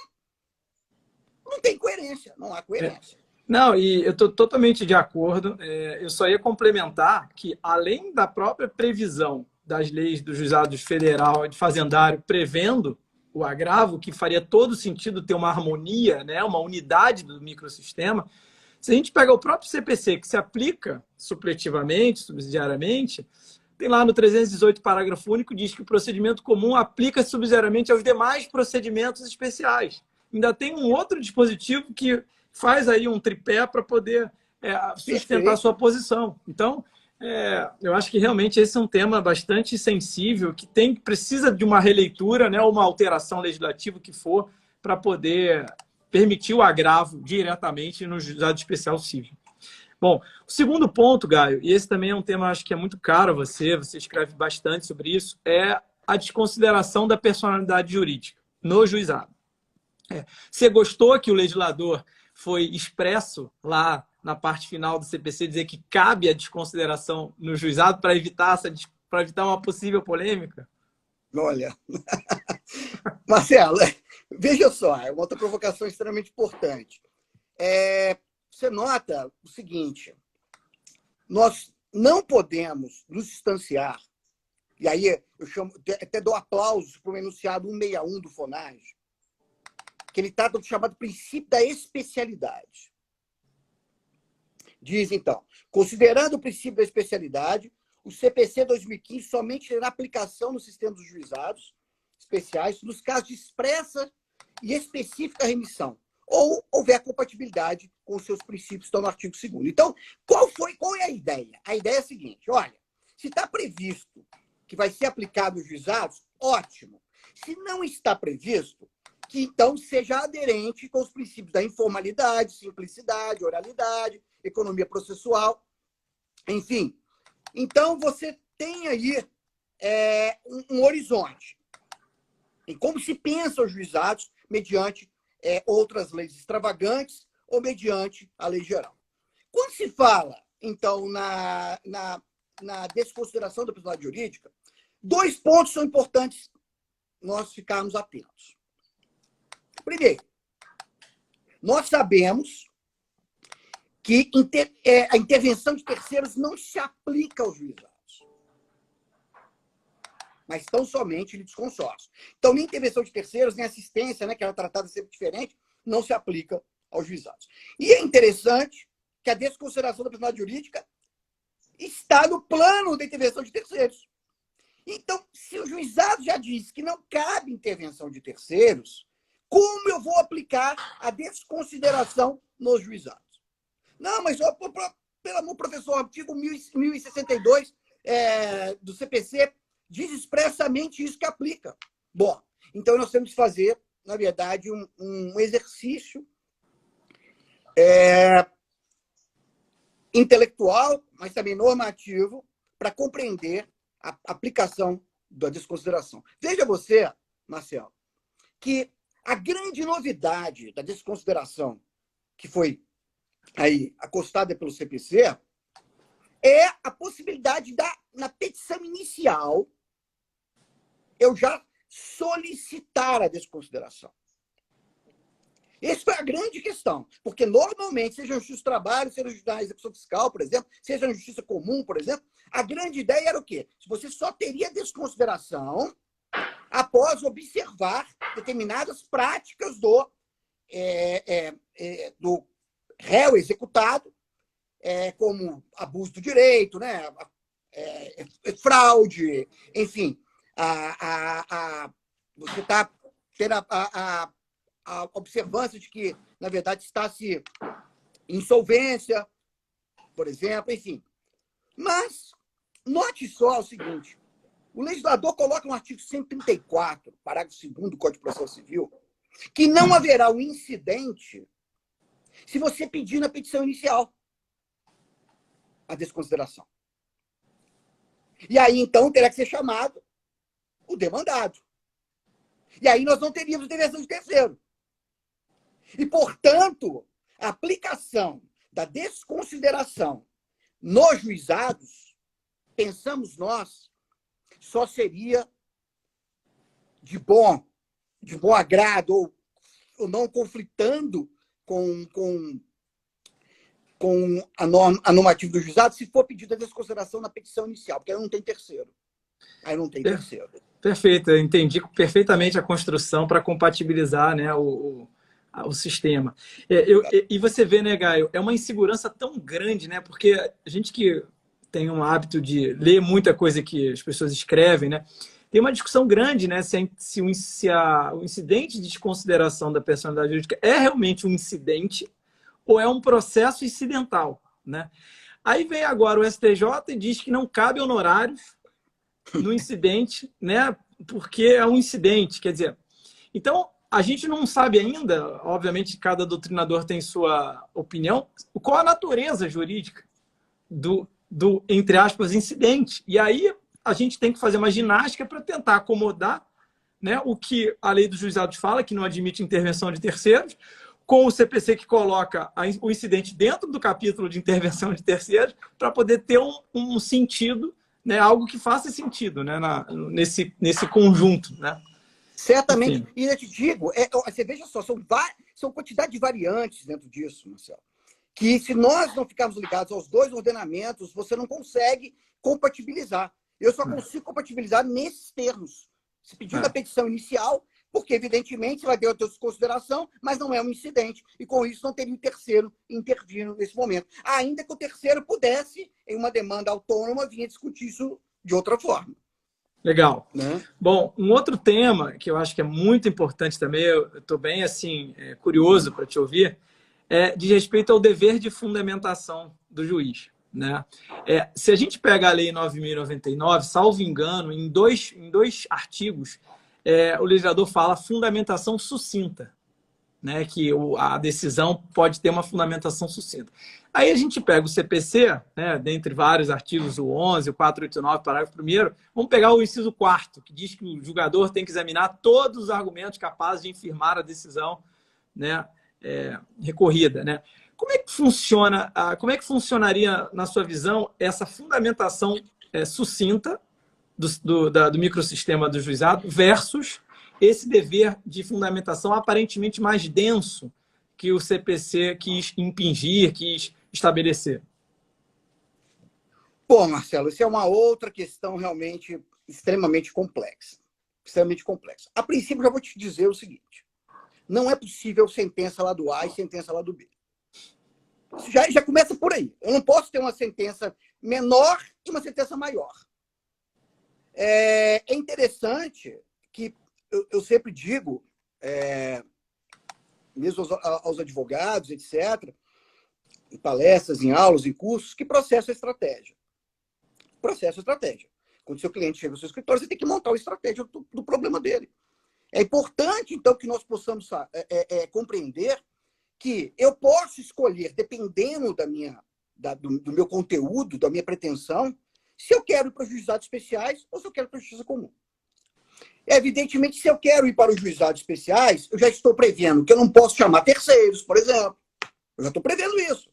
não tem coerência, não há coerência. Não, e eu estou totalmente de acordo. Eu só ia complementar que, além da própria previsão das leis do Juizado Federal e de Fazendário prevendo o agravo, que faria todo sentido ter uma harmonia, né, uma unidade do microsistema, se a gente pega o próprio CPC, que se aplica supletivamente, subsidiariamente, tem lá no 318, parágrafo único, diz que o procedimento comum aplica-se subsidiariamente aos demais procedimentos especiais. Ainda tem um outro dispositivo que faz aí um tripé para poder sustentar a sua posição. Então, eu acho que realmente esse é um tema bastante sensível, que precisa de uma releitura, né, ou uma alteração legislativa que for, para poder permitir o agravo diretamente no juizado especial civil. Bom, o segundo ponto, Gaio, e esse também é um tema, acho que é muito caro a você escreve bastante sobre isso, é a desconsideração da personalidade jurídica no juizado. Você gostou que o legislador foi expresso lá na parte final do CPC dizer que cabe a desconsideração no juizado para evitar uma possível polêmica? Olha, Marcelo, veja só, é uma outra provocação extremamente importante. Você nota o seguinte: nós não podemos nos distanciar, e aí eu até dou aplausos para o enunciado 161 do FONAGE, que ele trata do chamado princípio da especialidade. Diz, então, considerando o princípio da especialidade, o CPC 2015 somente terá aplicação no sistema dos juizados especiais nos casos de expressa e específica remissão, ou houver compatibilidade com os seus princípios que estão no artigo 2º. Então, qual é a ideia? A ideia é a seguinte, olha, se está previsto que vai ser aplicado nos juizados, ótimo. Se não está previsto, que então seja aderente com os princípios da informalidade, simplicidade, oralidade, economia processual, enfim. Então, você tem aí um horizonte em como se pensa os juizados mediante outras leis extravagantes ou mediante a lei geral. Quando se fala, então, na desconsideração da personalidade jurídica, 2 pontos são importantes nós ficarmos atentos. Primeiro, nós sabemos que a intervenção de terceiros não se aplica aos juizados, mas tão somente litisconsórcio. Então, nem intervenção de terceiros, nem assistência, né, que era tratada sempre diferente, não se aplica aos juizados. E é interessante que a desconsideração da personalidade jurídica está no plano da intervenção de terceiros. Então, se o juizado já disse que não cabe intervenção de terceiros, como eu vou aplicar a desconsideração nos juizados? Não, mas, pelo amor, professor, o artigo 1062 do CPC diz expressamente isso que aplica. Bom, então nós temos que fazer, na verdade, um exercício intelectual, mas também normativo, para compreender a aplicação da desconsideração. Veja você, Marcelo, que a grande novidade da desconsideração que foi aí acostada pelo CPC é a possibilidade na petição inicial, eu já solicitar a desconsideração. Essa foi a grande questão, porque normalmente, seja na justiça do trabalho, seja na execução fiscal, por exemplo, seja na justiça comum, por exemplo, a grande ideia era o quê? Você só teria desconsideração após observar determinadas práticas do réu executado, como abuso do direito, né? Fraude, enfim, você está tendo a observância de que, na verdade, está-se insolvência, por exemplo, enfim. Mas, note só o seguinte, o legislador coloca no artigo 134, parágrafo 2º do Código de Processo Civil, que não haverá um incidente se você pedir na petição inicial a desconsideração. E aí, então, terá que ser chamado o demandado. E aí nós não teríamos intervenção de terceiro. E, portanto, a aplicação da desconsideração nos juizados, pensamos nós, só seria de bom agrado, ou não conflitando com a normativa do juizado, se for pedida a desconsideração na petição inicial, porque aí não tem terceiro. Perfeito, eu entendi perfeitamente a construção para compatibilizar, né, o sistema. E você vê, né, Gaio, é uma insegurança tão grande, né, porque a gente que tem um hábito de ler muita coisa que as pessoas escrevem, né, tem uma discussão grande, né, se o incidente de desconsideração da personalidade jurídica é realmente um incidente ou é um processo incidental, né? Aí vem agora o STJ e diz que não cabe honorários no incidente, né? Porque é um incidente, quer dizer. Então, a gente não sabe ainda, obviamente, cada doutrinador tem sua opinião, qual a natureza jurídica do entre aspas, incidente. E aí a gente tem que fazer uma ginástica para tentar acomodar, né, o que a lei dos juizados fala, que não admite intervenção de terceiros, com o CPC que coloca o incidente dentro do capítulo de intervenção de terceiros, para poder ter um sentido, né, algo que faça sentido, né, nesse conjunto, né? Certamente. Enfim. E eu te digo, você veja só, são quantidade de variantes dentro disso, Marcelo, que se nós não ficarmos ligados aos 2 ordenamentos, você não consegue compatibilizar. Eu só consigo compatibilizar nesses termos. Se pedindo a petição inicial, Porque, evidentemente, você vai ter outra consideração, mas não é um incidente. E, com isso, não teria um terceiro intervindo nesse momento. Ainda que o terceiro pudesse, em uma demanda autônoma, vir discutir isso de outra forma. Legal. Né? Bom, um outro tema que eu acho que é muito importante também, eu estou bem assim curioso para te ouvir, diz respeito ao dever de fundamentação do juiz. Né? Se a gente pega a Lei 9.099, salvo engano, em dois artigos, o legislador fala fundamentação sucinta, né? Que a decisão pode ter uma fundamentação sucinta. Aí a gente pega o CPC, né? Dentre vários artigos, o 11, o 489, parágrafo 1º, vamos pegar o inciso 4º, que diz que o julgador tem que examinar todos os argumentos capazes de infirmar a decisão, né? Recorrida, né? Como é que funciona, como é que funcionaria, na sua visão, essa fundamentação sucinta do microsistema do juizado versus esse dever de fundamentação aparentemente mais denso que o CPC quis impingir, quis estabelecer? Bom, Marcelo, isso é uma outra questão realmente extremamente complexa. Extremamente complexa. A princípio, já vou te dizer o seguinte. Não é possível sentença lá do A e sentença lá do B. Já começa por aí. Eu não posso ter uma sentença menor e uma sentença maior. É interessante que eu sempre digo, mesmo aos advogados, etc., em palestras, em aulas, em cursos, que processo é estratégia. Processo é estratégia. Quando o seu cliente chega ao seu escritório, você tem que montar uma estratégia do problema dele. É importante, então, que nós possamos compreender que eu posso escolher, dependendo do meu conteúdo, da minha pretensão, se eu quero ir para os juizados especiais ou se eu quero ir para a justiça comum. Evidentemente, se eu quero ir para os juizados especiais, eu já estou prevendo que eu não posso chamar terceiros, por exemplo. Eu já estou prevendo isso.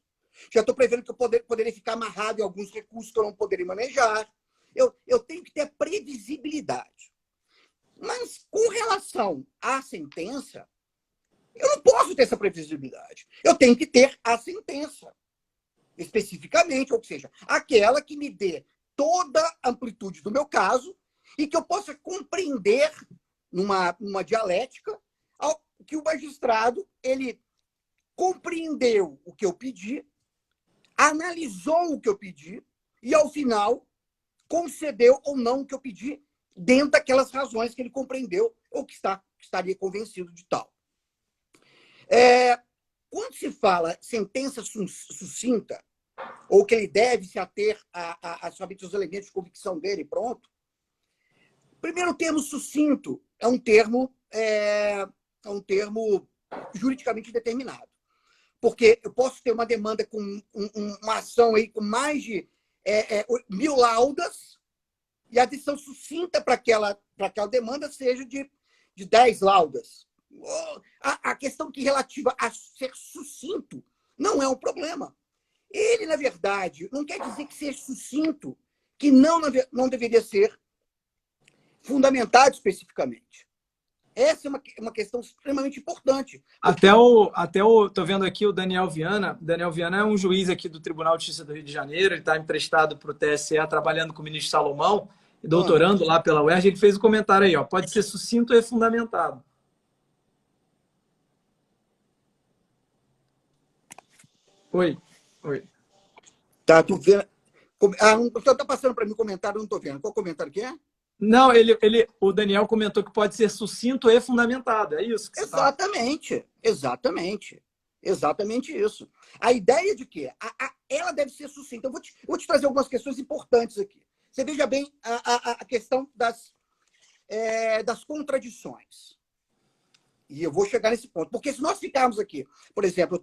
Já estou prevendo que eu poderia ficar amarrado em alguns recursos que eu não poderia manejar. Eu tenho que ter a previsibilidade. Mas, com relação à sentença, eu não posso ter essa previsibilidade. Eu tenho que ter a sentença, especificamente, ou seja, aquela que me dê toda a amplitude do meu caso e que eu possa compreender, numa dialética, que o magistrado ele compreendeu o que eu pedi, analisou o que eu pedi e, ao final, concedeu ou não o que eu pedi dentro daquelas razões que ele compreendeu ou que estaria convencido de tal. Quando se fala sentença sucinta, ou que ele deve se ater somente aos elementos de convicção dele, pronto. Primeiro, o termo sucinto é um termo juridicamente determinado. Porque eu posso ter uma demanda com uma ação aí com mais de 1.000 laudas e a decisão sucinta para aquela demanda seja de 10 laudas. A questão que relativa a ser sucinto não é um problema. Ele, na verdade, não quer dizer que seja sucinto, que não deveria ser fundamentado especificamente. Essa é uma questão extremamente importante. Estou vendo aqui o Daniel Viana. Daniel Viana é um juiz aqui do Tribunal de Justiça do Rio de Janeiro. Ele está emprestado para o TSE, trabalhando com o ministro Salomão, e doutorando lá pela UERJ. Ele fez o comentário aí, pode ser sucinto e fundamentado. Oi. Tá, tu vendo? Tá passando para mim o comentário, não estou vendo. Qual comentário que é? Não, o Daniel comentou que pode ser sucinto e fundamentado. É isso que você Exatamente. Exatamente isso. A ideia de que ela deve ser sucinta. Eu vou te trazer algumas questões importantes aqui. Você veja bem a questão das contradições. E eu vou chegar nesse ponto. Porque se nós ficarmos aqui, por exemplo,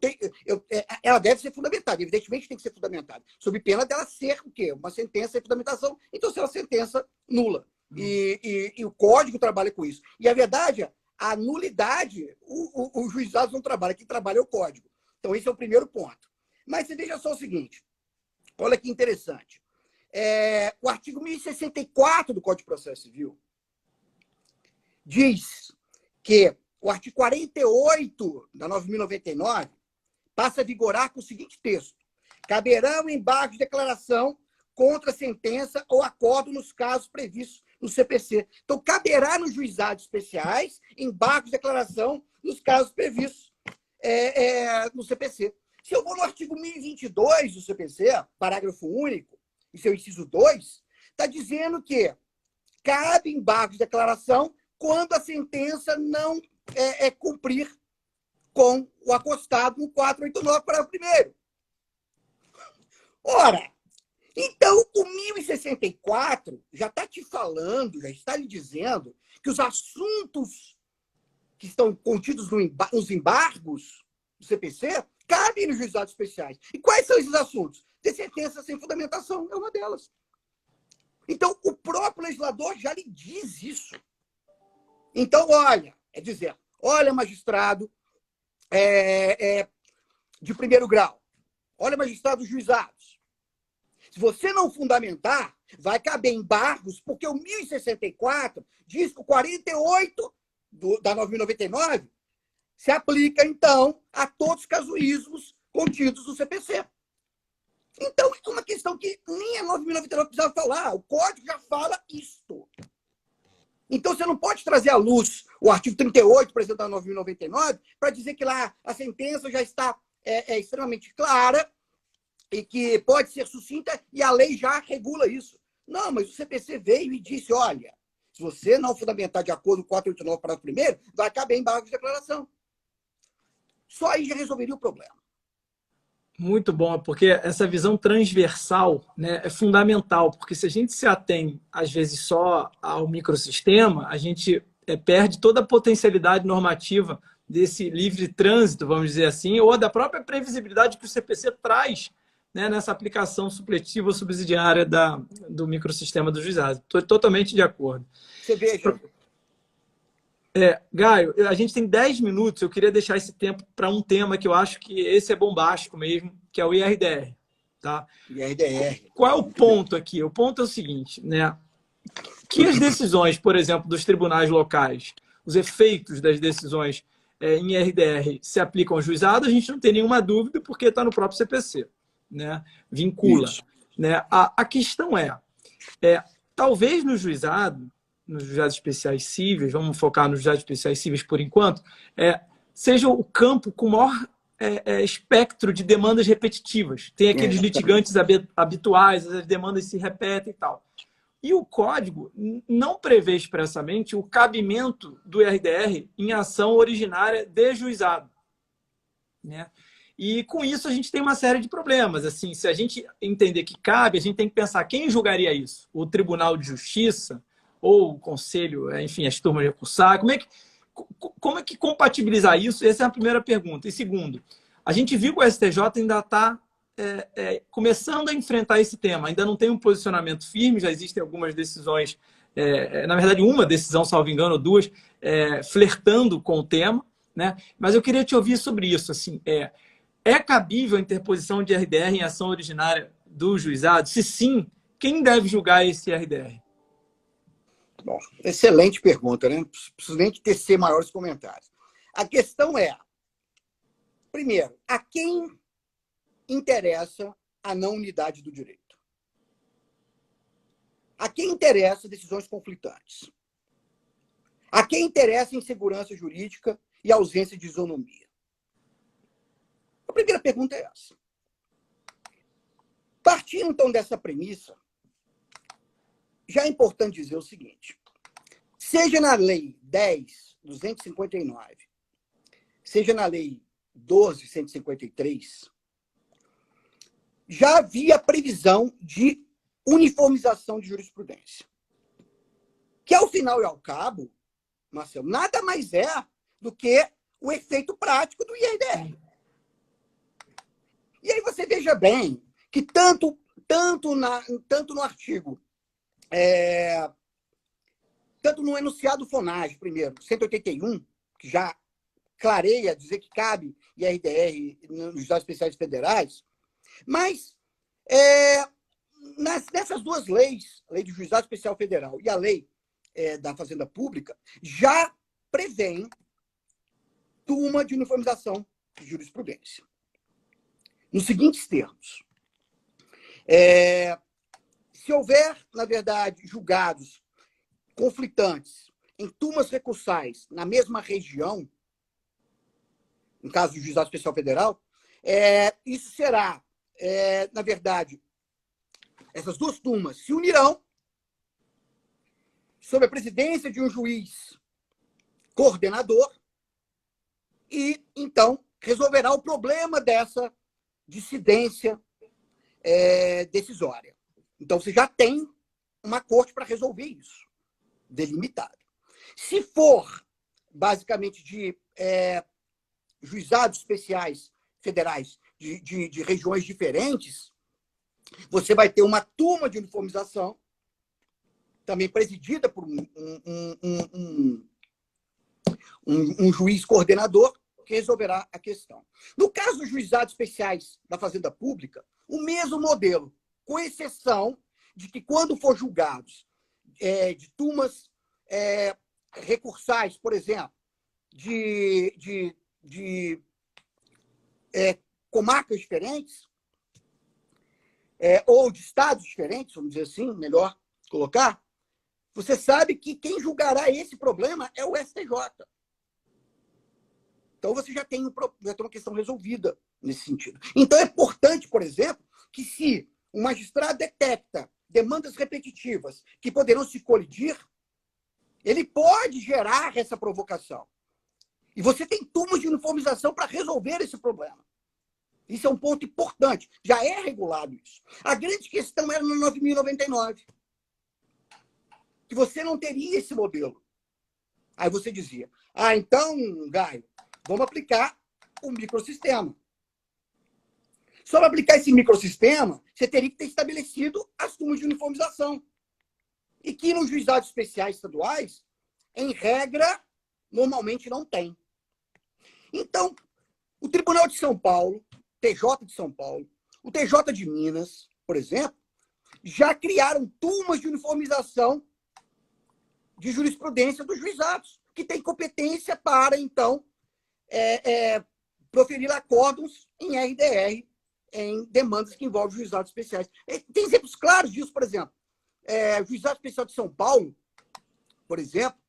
ela deve ser fundamentada. Evidentemente tem que ser fundamentada. Sob pena dela ser o quê? Uma sentença de fundamentação. Então, será uma sentença nula. E o Código trabalha com isso. E a verdade, a nulidade, o juizado não trabalha. Quem trabalha é o Código. Então, esse é o primeiro ponto. Mas você veja só o seguinte. Olha que interessante. O artigo 1064 do Código de Processo Civil diz que o artigo 48 da 9.099 passa a vigorar com o seguinte texto. Caberá o embargo de declaração contra a sentença ou acordo nos casos previstos no CPC. Então, caberá nos juizados especiais embargos de declaração nos casos previstos no CPC. Se eu vou no artigo 1022 do CPC, parágrafo único, e seu inciso 2, está dizendo que cabe embargo de declaração quando a sentença não cumprir com o acostado no 489, parágrafo 1º. Ora, então o 1064 já está te falando, já está lhe dizendo que os assuntos que estão contidos nos embargos do CPC cabem nos juizados especiais. E quais são esses assuntos? Ter sentença sem fundamentação é uma delas. Então, o próprio legislador já lhe diz isso. Então, olha, magistrado de primeiro grau, olha, magistrado dos juizados, se você não fundamentar, vai caber embargos, porque o 1064 diz que o 48 da 9.099 se aplica, então, a todos os casuísmos contidos no CPC. Então, é uma questão que nem a 9.099 precisava falar. O Código já fala isto. Então, você não pode trazer à luz o artigo 38, por exemplo, da 9.099, para dizer que lá a sentença já está extremamente clara e que pode ser sucinta e a lei já regula isso. Não, mas o CPC veio e disse, olha, se você não fundamentar de acordo com 489, parágrafo 1º, vai caber embargo de declaração. Só aí já resolveria o problema. Muito bom, porque essa visão transversal, né, é fundamental, porque se a gente se atém, às vezes, só ao microsistema, a gente perde toda a potencialidade normativa desse livre trânsito, vamos dizer assim, ou da própria previsibilidade que o CPC traz, né, nessa aplicação supletiva ou subsidiária do microsistema do juizado. Estou totalmente de acordo. Você veja. Gaio, a gente tem 10 minutos, eu queria deixar esse tempo para um tema que eu acho que esse é bombástico mesmo, que é o IRDR. Tá? IRDR. Qual é o ponto aqui? O ponto é o seguinte, né? Que as decisões, por exemplo, dos tribunais locais, os efeitos das decisões em IRDR se aplicam ao juizado, a gente não tem nenhuma dúvida, porque está no próprio CPC. Né? Vincula. Né? A questão talvez no juizado, nos juizados especiais cíveis, vamos focar nos juizados especiais cíveis por enquanto, seja o campo com maior espectro de demandas repetitivas. Tem aqueles litigantes habituais, as demandas se repetem e tal. E o Código não prevê expressamente o cabimento do IRDR em ação originária de juizado. Né? E com isso a gente tem uma série de problemas. Assim, se a gente entender que cabe, a gente tem que pensar quem julgaria isso? O Tribunal de Justiça? Ou o Conselho, enfim, as turmas de recursar? Como é que compatibilizar isso? Essa é a primeira pergunta. E segundo, a gente viu que o STJ ainda está começando a enfrentar esse tema. Ainda não tem um posicionamento firme, já existem algumas decisões, na verdade uma decisão, salvo engano, ou duas, flertando com o tema. Né? Mas eu queria te ouvir sobre isso. Assim, é cabível a interposição de IRDR em ação originária do juizado? Se sim, quem deve julgar esse IRDR? Bom, excelente pergunta, né? Não preciso nem tecer maiores comentários. A questão primeiro, a quem interessa a não unidade do direito? A quem interessa decisões conflitantes? A quem interessa insegurança jurídica e ausência de isonomia? A primeira pergunta é essa. Partindo, então, dessa premissa, já é importante dizer o seguinte, seja na Lei 10.259, seja na Lei 12.153, já havia previsão de uniformização de jurisprudência. Que, ao final e ao cabo, Marcelo, nada mais do que o efeito prático do IRDR. E aí você veja bem que tanto no artigo, tanto no enunciado FONAGE, primeiro, 181, que já clareia dizer que cabe IRDR nos juizados especiais federais, mas nessas duas leis, a Lei de Juizado Especial Federal e a Lei da Fazenda Pública, já prevêem turma de uniformização de jurisprudência. Nos seguintes termos, se houver, na verdade, julgados conflitantes em turmas recursais na mesma região, no caso do Juizado Especial Federal, isso será, na verdade, essas duas turmas se unirão sob a presidência de um juiz coordenador e, então, resolverá o problema dessa dissidência decisória. Então, você já tem uma corte para resolver isso, delimitada. Se for, basicamente, de juizados especiais federais de regiões diferentes, você vai ter uma turma de uniformização, também presidida por um juiz coordenador, que resolverá a questão. No caso dos juizados especiais da Fazenda Pública, o mesmo modelo, com exceção de que, quando for julgados de turmas recursais, por exemplo, de comarcas diferentes, ou de estados diferentes, vamos dizer assim, melhor colocar, você sabe que quem julgará esse problema é o STJ. Então, você já tem uma questão resolvida nesse sentido. Então, é importante, por exemplo, que se o magistrado detecta demandas repetitivas que poderão se colidir, ele pode gerar essa provocação. E você tem turmas de uniformização para resolver esse problema. Isso é um ponto importante. Já é regulado isso. A grande questão era no 9.099, que você não teria esse modelo. Aí você dizia, então, Gaio, vamos aplicar o microsistema. Só para aplicar esse microsistema, você teria que ter estabelecido as turmas de uniformização. E que nos juizados especiais estaduais, em regra, normalmente não tem. Então, o Tribunal de São Paulo, TJ de São Paulo, o TJ de Minas, por exemplo, já criaram turmas de uniformização de jurisprudência dos juizados, que tem competência para, então, proferir acórdons em RDR, em demandas que envolvem juizados especiais. Tem exemplos claros disso, por exemplo. O Juizado Especial de São Paulo, por exemplo,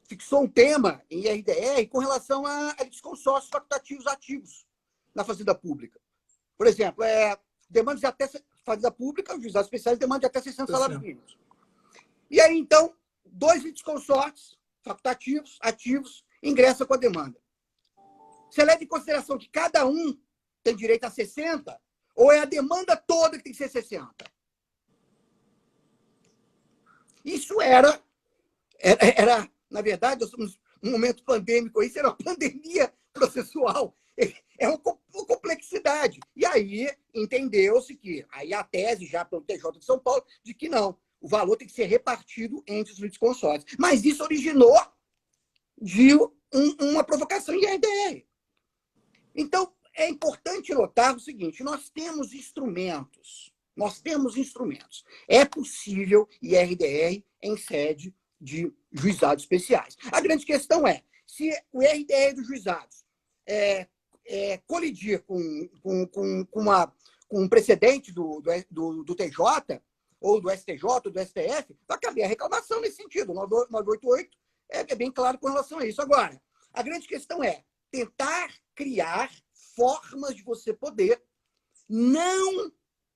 fixou um tema em RDR com relação a consórcios facultativos ativos na Fazenda Pública. Por exemplo, demandas de até Fazenda Pública, os juizados especiais demandam de até 600 salários mínimos. E aí, então, 2 litisconsortes facultativos, ativos, ingressam com a demanda. Você leva em consideração que cada um tem direito a 60, ou é a demanda toda que tem que ser 60? Isso era na verdade, nós estamos num momento pandêmico, isso era uma pandemia processual. É uma complexidade. E aí entendeu-se que, aí a tese já pelo TJ de São Paulo, de que não, o valor tem que ser repartido entre os litisconsortes. Mas isso originou de uma provocação em RDR. Então, é importante notar o seguinte, nós temos instrumentos. É possível IRDR em sede de juizados especiais. A grande questão é, se o IRDR dos juizados colidir com um precedente do TJ, ou do STJ, ou do STF, vai caber a reclamação nesse sentido. O 988 é bem claro com relação a isso. Agora, a grande questão é tentar criar formas de você poder não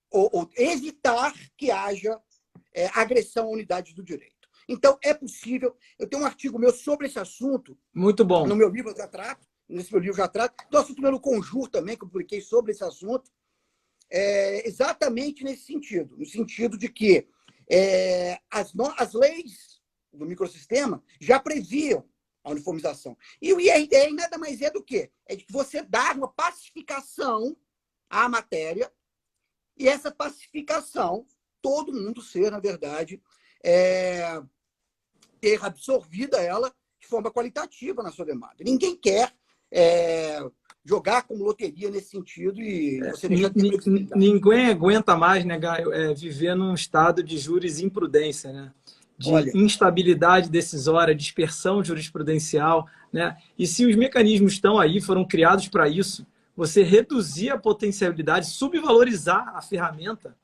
ou evitar que haja agressão à unidade do direito. Então, é possível. Eu tenho um artigo meu sobre esse assunto. Muito bom. No meu livro eu já trato. Nesse meu livro já trato. Tem um assunto meu no Conjur também, que eu publiquei sobre esse assunto. Exatamente nesse sentido. No sentido de que as leis do microsistema já previam a uniformização. E o IRDR nada mais é do que? É de que você dá uma pacificação à matéria e essa pacificação, todo mundo ser, na verdade, ter absorvida ela de forma qualitativa na sua demanda. Ninguém quer jogar como loteria nesse sentido e você deixar de ter flexibilidade. Ninguém aguenta mais, né, Gaio, viver num estado de jurisprudência, né? De instabilidade decisória, dispersão jurisprudencial, né? E se os mecanismos estão aí, foram criados para isso, você reduzir a potencialidade, subvalorizar a ferramenta,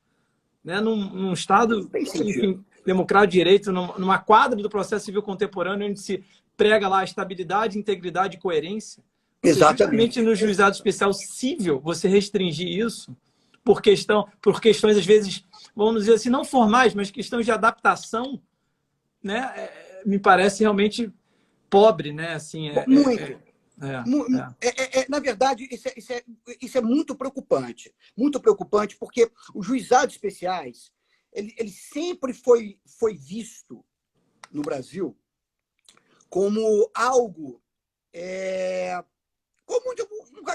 né? Num estado, enfim, democrático de direito, numa quadra do processo civil contemporâneo, onde se prega lá a estabilidade, integridade e coerência. Exatamente. Justamente no juizado especial civil, você restringir isso por questões, às vezes, vamos dizer assim, não formais, mas questões de adaptação, né? Me parece realmente pobre, né? Assim, Muito. é. Na verdade, isso é muito preocupante. Muito preocupante, porque os juizados especiais, ele sempre foi visto no Brasil como algo, como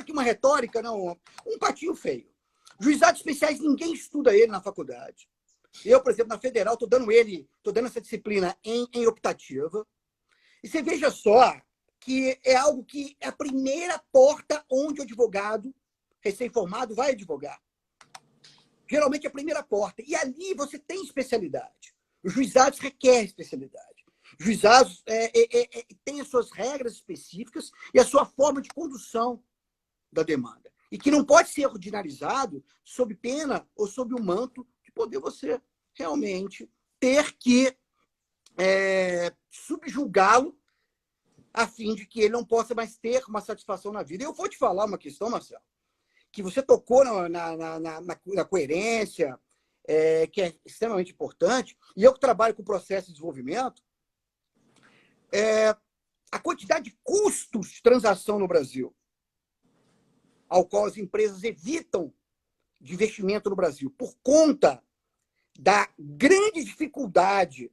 uma retórica, não, um patinho feio. Juizados especiais, ninguém estuda ele na faculdade. Eu, por exemplo, na Federal, estou dando essa disciplina em optativa. E você veja só que é algo que é a primeira porta onde o advogado recém-formado vai advogar. Geralmente é a primeira porta. E ali você tem especialidade. Os juizados requerem especialidade. Os juizados têm as suas regras específicas e a sua forma de condução da demanda. E que não pode ser ordinarizado sob pena ou sob o manto de poder você realmente ter que subjugá-lo a fim de que ele não possa mais ter uma satisfação na vida. E eu vou te falar uma questão, Marcelo, que você tocou na coerência, que é extremamente importante, e eu que trabalho com processo de desenvolvimento, a quantidade de custos de transação no Brasil, ao qual as empresas evitam de investimento no Brasil, por conta da grande dificuldade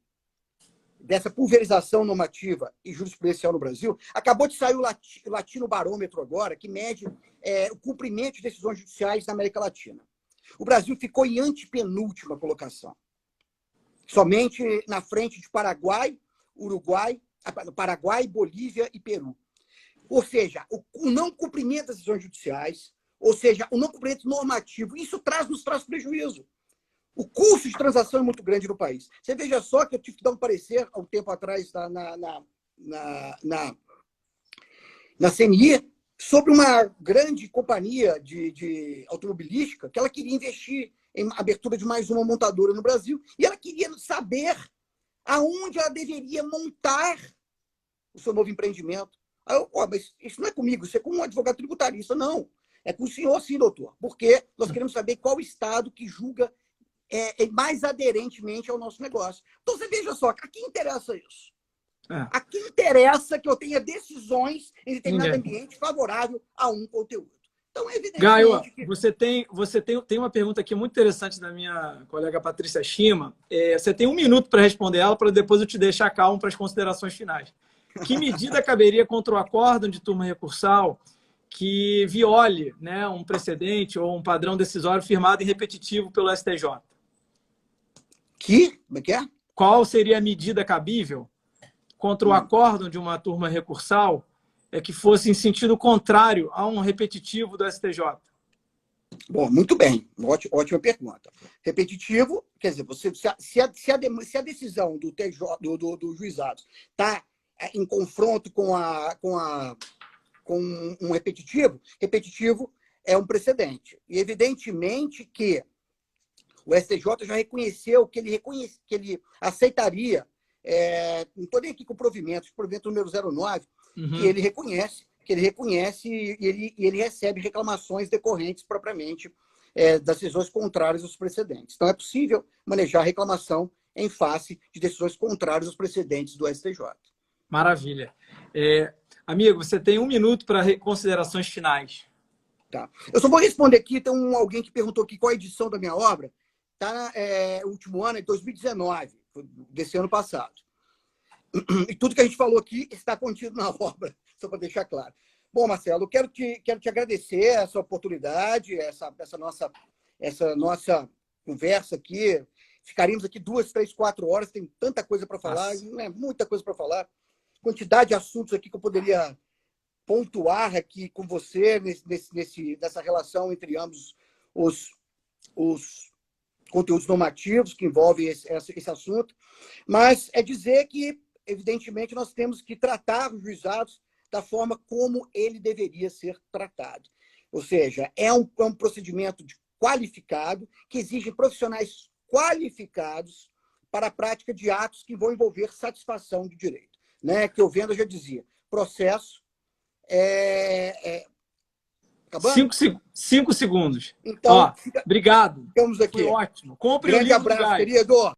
dessa pulverização normativa e jurisprudencial no Brasil. Acabou de sair o Latino Barômetro agora, que mede o cumprimento de decisões judiciais na América Latina. O Brasil ficou em antepenúltima colocação. Somente na frente de Paraguai, Bolívia e Peru. Ou seja, o não cumprimento das decisões judiciais, ou seja, o não cumprimento normativo, isso nos traz prejuízo. O custo de transação é muito grande no país. Você veja só que eu tive que dar um parecer há um tempo atrás na CNI sobre uma grande companhia de automobilística que ela queria investir em abertura de mais uma montadora no Brasil e ela queria saber aonde ela deveria montar o seu novo empreendimento. Aí eu, mas isso não é comigo, isso é com um advogado tributarista. Não, é com o senhor sim, doutor, porque nós queremos saber qual estado que julga mais aderentemente ao nosso negócio. Então, você veja só, a quem interessa isso? A quem interessa que eu tenha decisões em determinado ambiente favorável a um conteúdo? Então, evidentemente... Gaio, você tem uma pergunta aqui muito interessante da minha colega Patrícia Shima. Você tem 1 minuto para responder ela, para depois eu te deixar calmo para as considerações finais. Que medida caberia contra o acórdão de turma recursal que viole, né, um precedente ou um padrão decisório firmado em repetitivo pelo STJ? Como é que é? Qual seria a medida cabível contra o acórdão de uma turma recursal que fosse em sentido contrário a um repetitivo do STJ? Bom, muito bem. Ótima pergunta. Repetitivo, quer dizer, se a decisão do do juizado está em confronto com um repetitivo é um precedente. E, evidentemente, que o STJ já reconheceu que ele aceitaria, não estou nem aqui com o provimento número 09, que ele reconhece e ele recebe reclamações decorrentes propriamente das decisões contrárias aos precedentes. Então, é possível manejar reclamação em face de decisões contrárias aos precedentes do STJ. Maravilha. Amigo, você tem 1 minuto para considerações finais. Tá. Eu só vou responder aqui, tem alguém que perguntou aqui qual a edição da minha obra. Está no último ano, é 2019, desse ano passado. E tudo que a gente falou aqui está contido na obra, só para deixar claro. Bom, Marcelo, eu quero te agradecer essa oportunidade, essa nossa conversa aqui. Ficaríamos aqui 2, 3, 4 horas, tem tanta coisa para falar, muita coisa para falar. Quantidade de assuntos aqui que eu poderia pontuar aqui com você nessa relação entre ambos os conteúdos normativos que envolvem esse assunto, mas é dizer que, evidentemente, nós temos que tratar os juizados da forma como ele deveria ser tratado. Ou seja, é um procedimento qualificado, que exige profissionais qualificados para a prática de atos que vão envolver satisfação de direito. Né? Que eu vendo, eu já dizia, processo acabando? 5 segundos. Então, Obrigado. ficamos aqui. Foi ótimo. Compre o Grande livro do abraço, Guy. querido.